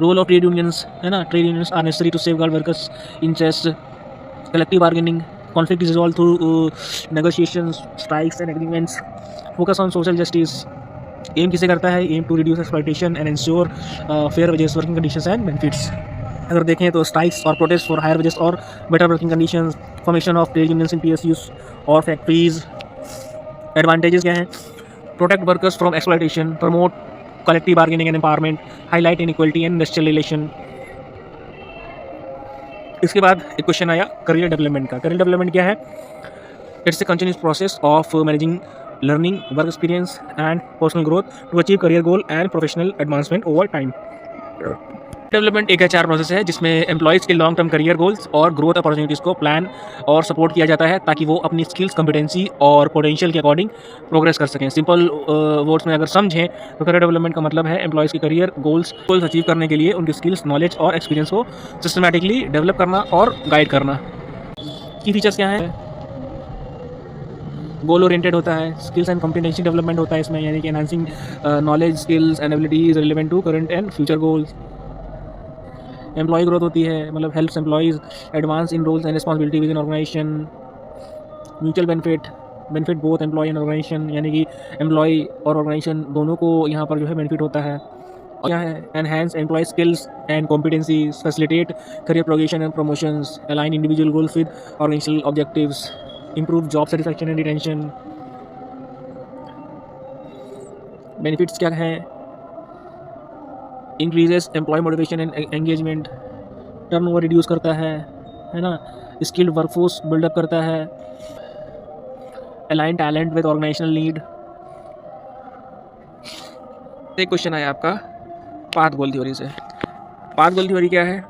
A: Role of trade unions, है ना, trade unions are necessary to safeguard workers interest. Collective bargaining, conflict is resolved through negotiations, strikes and agreements. Focus on social justice. Aim किसे करता है? Aim to reduce exploitation and ensure fair wages, working conditions and benefits. अगर देखें तो strikes और protest for higher wages और better working conditions, formation of trade unions in PSUs और factories. Advantages क्या हैं? Protect workers from exploitation, promote collective bargaining and empowerment, highlight inequality and industrial relation. इसके बाद एक क्वेश्चन आया career development का। Career development क्या है? It's a continuous process of managing learning, work experience and personal growth to achieve career goal and professional advancement over time. Development एक HR process है जिसमें एम्प्लॉयज़ के लॉन्ग टर्म करियर गोल्स और growth opportunities को plan और support किया जाता है ताकि वो अपनी स्किल्स, कॉम्पिटेंसी और पोटेंशियल के अकॉर्डिंग प्रोग्रेस कर सकें। सिंपल वर्ड्स में अगर समझें तो करियर डेवलपमेंट का मतलब है एम्प्लॉयज़ के करियर गोल्स अचीव करने के लिए उनकी स्किल्स, नॉलेज और एक्सपीरियंस को सिस्टमेटिकली डेवलप करना और गाइड करना। की फीचर्स क्या हैं? गोल ओरिएंटेड होता है, स्किल्स एंड कॉम्पिटेंसी डेवलपमेंट होता है इसमें, यानी कि enhancing knowledge, skills and abilities relevant to current and future goals. Employee growth होती है, मतलब helps employees advance in roles and responsibility within organisation. Mutual benefit both employee and organisation, यानी कि एम्प्लॉय और ऑर्गेनाइजेशन दोनों को यहाँ पर जो है बेनिफिट होता है। और यहाँ है enhance employee skills and competencies, facilitate career progression and promotions, align individual goals with organisational objectives, improve job satisfaction and retention। Benefits क्या हैं? Increases employee motivation and engagement, turnover reduce करता है ना, स्किल्ड वर्कफोर्स बिल्डअप करता है, align talent with organisational need. एक question आया आपका पाथ गोल थ्योरी से। पाथ गोल थ्योरी क्या है?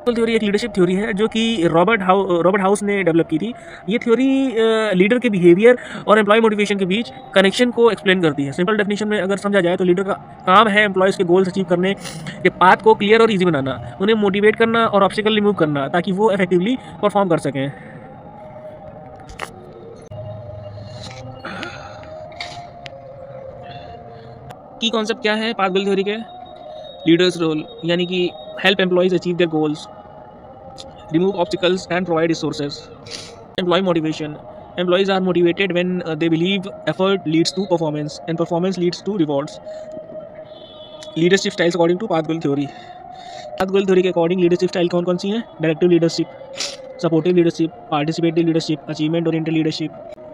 A: थ्योरी एक लीडरशिप थ्योरी है जो कि रॉबर्ट हाउस ने डेवलप की थी। ये थ्योरी लीडर के बिहेवियर और एम्प्लॉय मोटिवेशन के बीच कनेक्शन को एक्सप्लेन करती है। सिंपल डेफिनेशन में अगर समझा जाए तो लीडर का काम है एम्प्लॉयज़ के गोल्स अचीव करने के पाथ को क्लियर और इजी बनाना, उन्हें मोटिवेट करना और ऑब्स्टिकल रिमूव करना ताकि वो इफेक्टिवली परफॉर्म कर सकें। की कॉन्सेप्ट क्या है पाथ गोल थ्योरी के? लीडर्स रोल, यानी कि help employees achieve their goals, remove obstacles and provide resources। Employee motivation, employees are motivated when they believe effort leads to performance and performance leads to rewards। Leadership styles according to path goal theory। path goal theory के according leadership style कौन कौन सी हैं? Directive leadership, supportive leadership, participative leadership, achievement oriented leadership,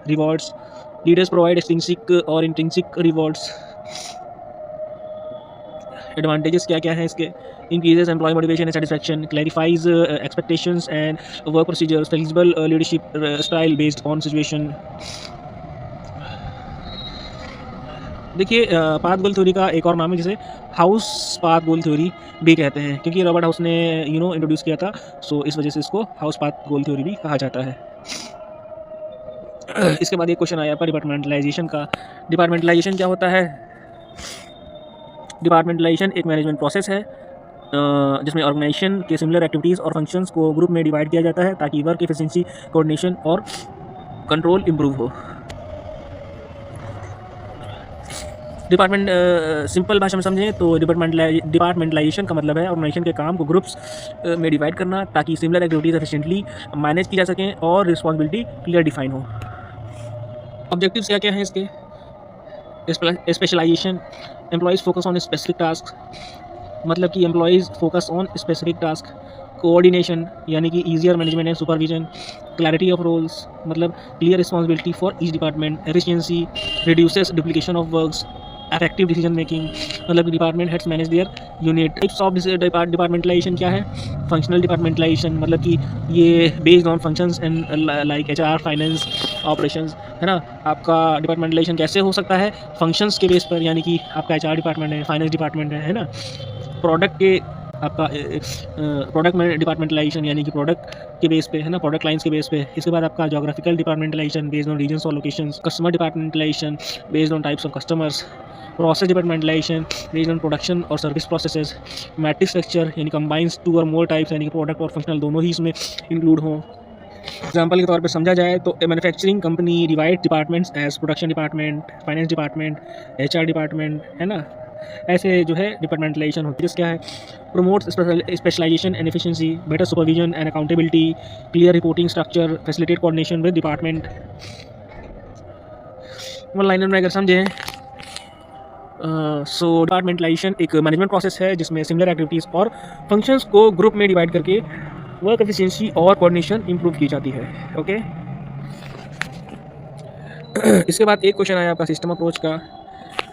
A: rewards, leaders provide extrinsic और intrinsic rewards. Advantages क्या क्या हैं इसके? Increases employee motivation and satisfaction, clarifies expectations and work procedures, flexible leadership style based on situation. देखिए path goal theory का एक और नाम है जिसे हाउस पाथ गोल थ्योरी भी कहते हैं, क्योंकि रॉबर्ट हाउस ने इंट्रोड्यूस किया था, सो इस वजह से इसको हाउस पाथ गोल थ्योरी भी कहा जाता है। इसके बाद एक क्वेश्चन आया पर डिपार्टमेंटलाइजेशन का। डिपार्टमेंटलाइजेशन क्या होता है? डिपार्टमेंटलाइजेशन एक मैनेजमेंट प्रोसेस है जिसमें ऑर्गेनाइजेशन के सिमिलर एक्टिविटीज़ और फंक्शंस को ग्रुप में डिवाइड किया जाता है ताकि वर्क एफिशिएंसी, कोऑर्डिनेशन और कंट्रोल इम्प्रूव हो। डिपार्टमेंट सिंपल भाषा में समझें तो डिपार्टमेंटलाइजेशन का मतलब है ऑर्गेनाइजेशन के काम को ग्रुप्स में डिवाइड करना ताकि सिमिलर एक्टिविटीज़ एफिशिएंटली मैनेज की जा सकें और रिस्पॉन्सिबिलिटी क्लियर डिफाइन हो। ऑब्जेक्टिव्स क्या क्या हैं इसके? Specialisation, employees focus on specific task, मतलब कि employees focus on specific task. Coordination, यानी कि easier management and supervision. Clarity of roles, मतलब clear responsibility for each department. Efficiency, reduces duplication of works. Effective decision making, मतलब department heads manage their unit. Types of departmentalisation क्या है? Functional departmentalisation, मतलब कि ये based on functions and like HR, finance, operations, है ना। आपका departmentalisation कैसे हो सकता है? फंक्शंस के बेस पर, यानी कि आपका HR डिपार्टमेंट है, फाइनेंस डिपार्टमेंट है ना। प्रोडक्ट के आपका प्रोडक्ट में डिपार्टमेंटलाइजेशन, यानी कि प्रोडक्ट के बेस पे, है ना, प्रोडक्ट लाइंस के बेस पे। इसके बाद आपका geographical departmentalisation based on regions और locations. Customer departmentalisation based on types of customers. Process departmentalisation based on production और सर्विस प्रोसेसेस। मैट्रिक्स स्ट्रक्चर, यानी कंबाइंस 2 और मोर टाइप्स, यानी कि प्रोडक्ट और फंक्शनल दोनों ही इसमें इंक्लूड हों। एग्जाम्पल के तौर पे समझा जाए तो manufacturing company divide departments as production department, finance department, HR department, है ना। ऐसे जो है डिपार्टमेंटलाइजेशन होती है। क्या है? Promotes specialisation and efficiency, better supervision and accountability, clear reporting structure, facilitate coordination with department. One liner में अगर समझें सो डिपार्टमेंटलाइजेशन एक मैनेजमेंट प्रोसेस है जिसमें सिमिलर एक्टिविटीज़ और फंक्शंस को ग्रुप में डिवाइड करके वर्क एफिशिएंसी और कोऑर्डिनेशन इंप्रूव की जाती है। ओके इसके बाद एक क्वेश्चन आया आपका सिस्टम अप्रोच का।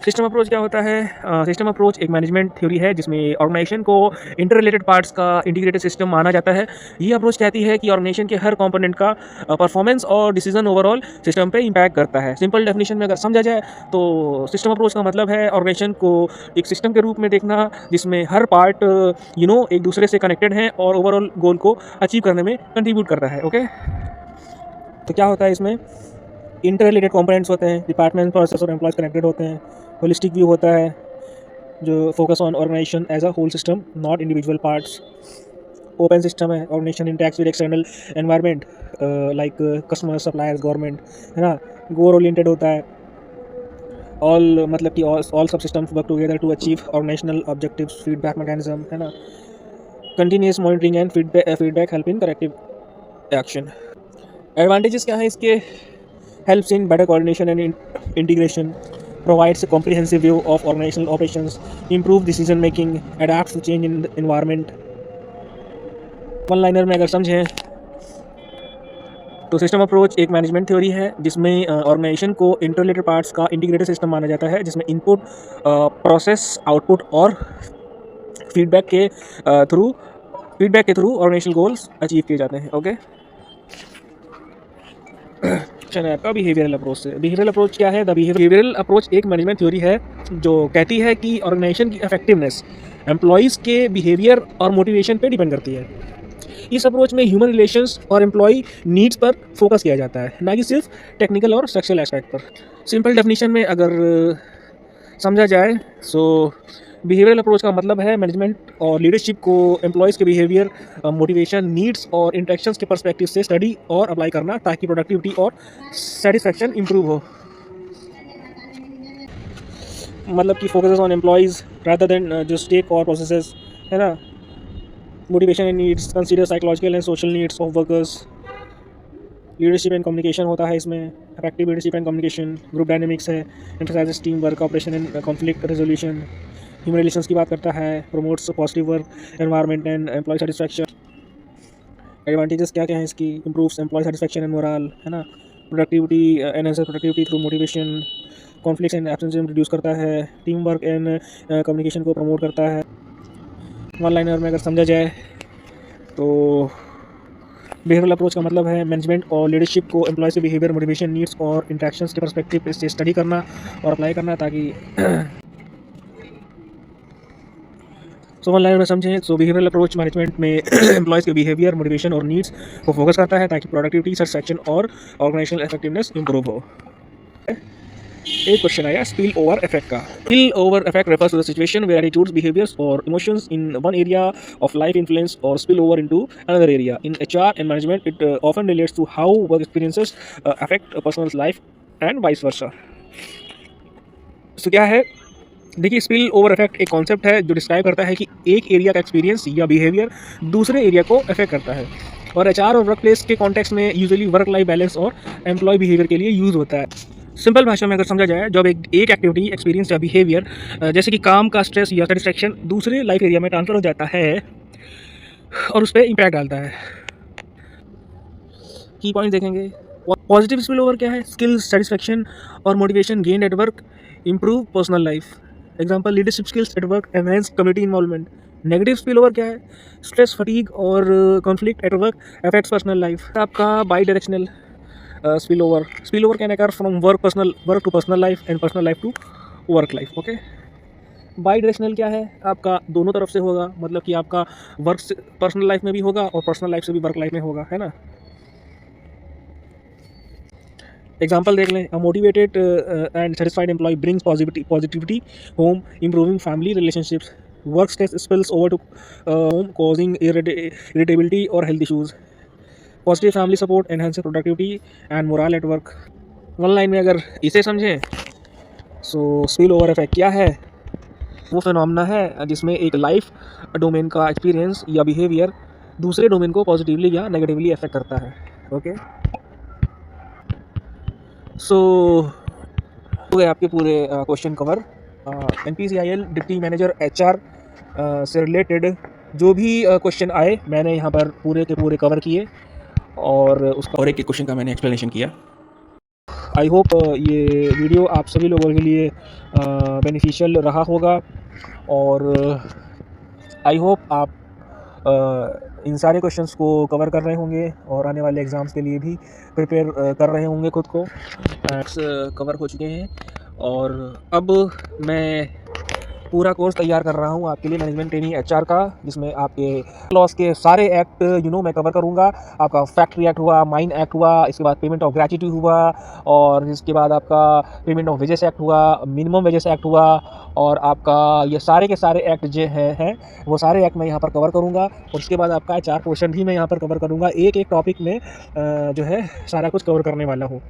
A: सिस्टम अप्रोच क्या होता है? सिस्टम अप्रोच एक मैनेजमेंट थ्योरी है जिसमें ऑर्गेनाइजेशन को इंटर रिलेटेड पार्ट्स का इंटीग्रेटेड सिस्टम माना जाता है। ये अप्रोच कहती है कि ऑर्गेनाइजेशन के हर कंपोनेंट का परफॉर्मेंस और डिसीजन ओवरऑल सिस्टम पे इम्पैक्ट करता है। सिंपल डेफिनेशन में अगर समझा जाए तो सिस्टम अप्रोच का मतलब है ऑर्गेनाइजेशन को एक सिस्टम के रूप में देखना जिसमें हर पार्ट एक दूसरे से कनेक्टेड है और ओवरऑल गोल को अचीव करने में कंट्रीब्यूट कर रहा है। ओके तो क्या होता है इसमें? इंटर रिलेटेड कंपोनेंट्स होते हैं, डिपार्टमेंट प्रोसेस और एम्प्लॉयज कनेक्टेड होते हैं। होलिस्टिक व्यू होता है जो focus on organisation as a whole system not individual parts. Open system है, organisation interacts with external environment like customer suppliers government, है ना। गोल ओरिएंटेड होता है, ऑल मतलब कि all subsystems work together to achieve organisational objectives. Feedback mechanism, है ना। Continuous monitoring and feedback help in corrective action. Advantages क्या है इसके? helps in better coordination and integration, provides a comprehensive view of organizational operations, improve decision making, adapts to change in the environment। One liner में अगर समझें तो system approach एक management theory है जिसमें ऑर्गेनाइजेशन को इंटररिलेटेड पार्ट्स का integrated system माना जाता है जिसमें इनपुट, प्रोसेस, आउटपुट और फीडबैक के थ्रू ऑर्गेनाइजेशनल गोल्स अचीव किए जाते हैं। ओके है आपका बिहेवियरल अप्रोच से। बिहेवियरल अप्रोच क्या है? द बिहेवियरल अप्रोच एक मैनेजमेंट थ्योरी है जो कहती है कि ऑर्गेनाइजेशन की इफेक्टिवनेस एम्प्लॉयज़ के बिहेवियर और मोटिवेशन पे डिपेंड करती है। इस अप्रोच में ह्यूमन रिलेशंस और एम्प्लॉय नीड्स पर फोकस किया जाता है, ना कि सिर्फ टेक्निकल और स्ट्रक्चरल एस्पेक्ट पर। सिंपल डेफिनेशन में अगर समझा जाए सो बिहेवियरल अप्रोच का मतलब है मैनेजमेंट और लीडरशिप को एम्प्लॉयज़ के बिहेवियर, मोटिवेशन, नीड्स और इंटरेक्शंस के पर्सपेक्टिव से स्टडी और अप्लाई करना ताकि प्रोडक्टिविटी और सेटिस्फैक्शन इंप्रूव हो। मतलब कि focus on employees rather than just tech और प्रोसेसेस, है ना। Motivation and needs, consider psychological and social needs of workers. Leadership and communication होता है इसमें, effective leadership and communication. Group dynamics है, emphasises team work, operation and conflict resolution. Human relations की बात करता है, promotes positive work environment and employee satisfaction. Advantages क्या क्या हैं इसकी? Improves employee satisfaction and morale, है ना। Productivity, enhances productivity through motivation. Conflicts and absence reduce करता है। टीम वर्क एंड कम्युनिकेशन को प्रमोट करता है। वन लाइनर में अगर समझा जाए तो बिहेवियरल अप्रोच का मतलब है मैनेजमेंट और लीडरशिप को एम्प्लॉयज़ के बिहेवियर, मोटिवेशन, नीड्स और इंटरेक्शंस के पर्सपेक्टिव से स्टडी करना और अप्लाई करना ताकि सो वन लाइन में समझें। सो बिहेवियरल अप्रोच मैनेजमेंट में एम्प्लॉयज़ के बिहेवियर, मोटिवेशन और नीड्स को फोकस करता है ताकि प्रोडक्टिविटी, सेटिस्फैक्शन और ऑर्गेनाइजेशनल इफेक्टिवनेस इंप्रूव हो। एक क्वेश्चन आया स्पिल ओवर इफेक्ट का। Spill over effect refers to the situation where attitudes, behaviours और emotions in one area of life influence और spill over into another area. In HR and management it often relates to how work experiences affect personal life and vice versa. So क्या है? देखिए, spill over effect एक concept है जो describe करता है कि एक एरिया का एक्सपीरियंस या बिहेवियर दूसरे एरिया को अफेक्ट करता है और एचआर और वर्क प्लेस के कॉन्टेक्स्ट में यूजुअली वर्क लाइफ बैलेंस और एम्प्लॉय बिहेवियर के लिए यूज़ होता है। सिंपल भाषा में अगर समझा जाए, जब एक एक्टिविटी, एक्सपीरियंस या बिहेवियर जैसे कि काम का स्ट्रेस या सेटिस्फैक्शन दूसरे लाइफ एरिया में ट्रांसफर हो जाता है और उस पर इम्पैक्ट डालता है। की पॉइंट देखेंगे। पॉजिटिव स्पिल ओवर क्या है? स्किल्स, सेटिस्फैक्शन और motivation gain at work improve personal life. Example, leadership skills at work enhance community involvement. Negative spill over क्या है? स्ट्रेस, फटीग और conflict at work affects personal life. आपका bidirectional spill over can occur from work to personal life and personal life to work life. Okay, bidirectional क्या है? आपका दोनों तरफ से होगा, मतलब कि आपका वर्क से पर्सनल लाइफ में भी होगा और पर्सनल लाइफ से भी वर्क लाइफ में होगा, है ना। एग्जाम्पल देख लें। A motivated and satisfied employee brings positivity home, improving family relationships. Work stress spills over to home, causing irritability और health issues. Positive family support enhance productivity and morale at work. One line में अगर इसे समझें, सो spill over effect क्या है? वो phenomena है जिसमें एक लाइफ डोमेन का एक्सपीरियंस या बिहेवियर दूसरे डोमेन को पॉजिटिवली या नेगेटिवली अफेक्ट करता है। ओके, सो हो गए आपके पूरे question cover.
B: NPCIL deputy manager HR से रिलेटेड जो भी क्वेश्चन आए मैंने यहाँ पर पूरे के पूरे कवर किए और उसका और एक क्वेश्चन का मैंने एक्सप्लेनेशन किया। आई होप ये वीडियो आप सभी लोगों के लिए बेनिफिशियल रहा होगा और आई होप आप इन सारे क्वेश्चंस को कवर कर रहे होंगे और आने वाले एग्ज़ाम्स के लिए भी प्रिपेयर कर रहे होंगे खुद को। कवर हो चुके हैं और अब मैं पूरा कोर्स तैयार कर रहा हूँ आपके लिए मैनेजमेंट ट्रेनिंग HR का, जिसमें आपके लॉस के सारे एक्ट मैं कवर करूँगा। आपका फैक्ट्री एक्ट हुआ, माइन एक्ट हुआ, इसके बाद पेमेंट ऑफ ग्रेच्युटी हुआ और इसके बाद आपका पेमेंट ऑफ वेजेस एक्ट हुआ, मिनिमम वेजेस एक्ट हुआ और आपका ये सारे के सारे एक्ट जो हैं वो सारे एक्ट मैं यहाँ पर कवर करूँगा और उसके बाद आपका HR पोर्शन भी मैं यहाँ पर कवर करूँगा। एक एक टॉपिक में जो है सारा कुछ कवर करने वाला हूँ।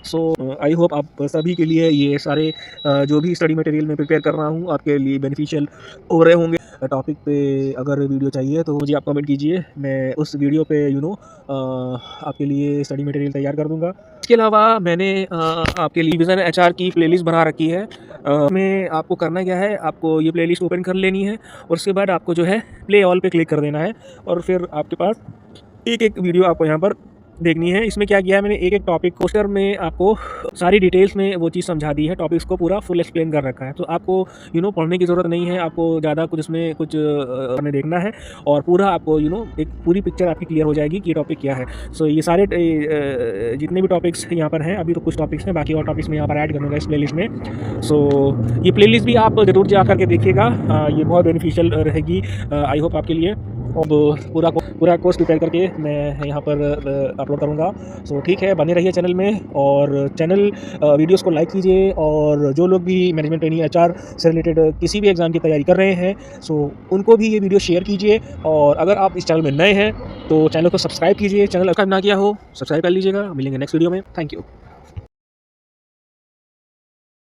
B: सो आई होप आप सभी के लिए ये सारे जो भी स्टडी मटेरियल मैं प्रिपेयर कर रहा हूँ आपके लिए बेनिफिशियल हो रहे होंगे। टॉपिक पे अगर वीडियो चाहिए तो मुझे आप कमेंट कीजिए, मैं उस वीडियो पे आपके लिए स्टडी मटेरियल तैयार कर दूँगा। इसके अलावा मैंने आपके लिए विज़न HR की प्लेलिस्ट बना रखी है। में आपको करना क्या है, आपको ये प्लेलिस्ट ओपन कर लेनी है और उसके बाद आपको जो है प्ले ऑल पे क्लिक कर देना है और फिर आपके पास एक एक वीडियो आपको यहाँ पर देखनी है। इसमें क्या किया है मैंने, एक एक टॉपिक पोस्टर में आपको सारी डिटेल्स में वो चीज़ समझा दी है, टॉपिक्स को पूरा फुल एक्सप्लेन कर रखा है। तो आपको पढ़ने की ज़रूरत नहीं है, आपको ज़्यादा कुछ इसमें कुछ हमें देखना है और पूरा आपको एक पूरी पिक्चर आपकी क्लियर हो जाएगी कि ये टॉपिक क्या है। सो ये सारे जितने भी टॉपिक्स यहाँ पर हैं, अभी तो कुछ टॉपिक्स हैं, बाकी और टॉपिक्स मैं यहाँ पर ऐड करूँगा इस प्लेलिस्ट में। सो ये प्लेलिस्ट भी आप ज़रूर जा करके देखिएगा, ये बहुत बेनिफिशियल रहेगी आई होप आपके लिए। अब पूरा कोर्स प्रिपेयर करके मैं यहाँ पर अपलोड करूँगा। सो ठीक है, बने रहिए चैनल में और चैनल वीडियोस को लाइक कीजिए और जो लोग भी मैनेजमेंट ट्रेनिंग HR से रिलेटेड किसी भी एग्ज़ाम की तैयारी कर रहे हैं सो उनको भी ये वीडियो शेयर कीजिए और अगर आप इस चैनल में नए हैं तो चैनल को सब्सक्राइब कीजिए, चैनल सब्सक्राइब ना किया हो सब्सक्राइब कर लीजिएगा। मिलेंगे नेक्स्ट वीडियो में। Thank you.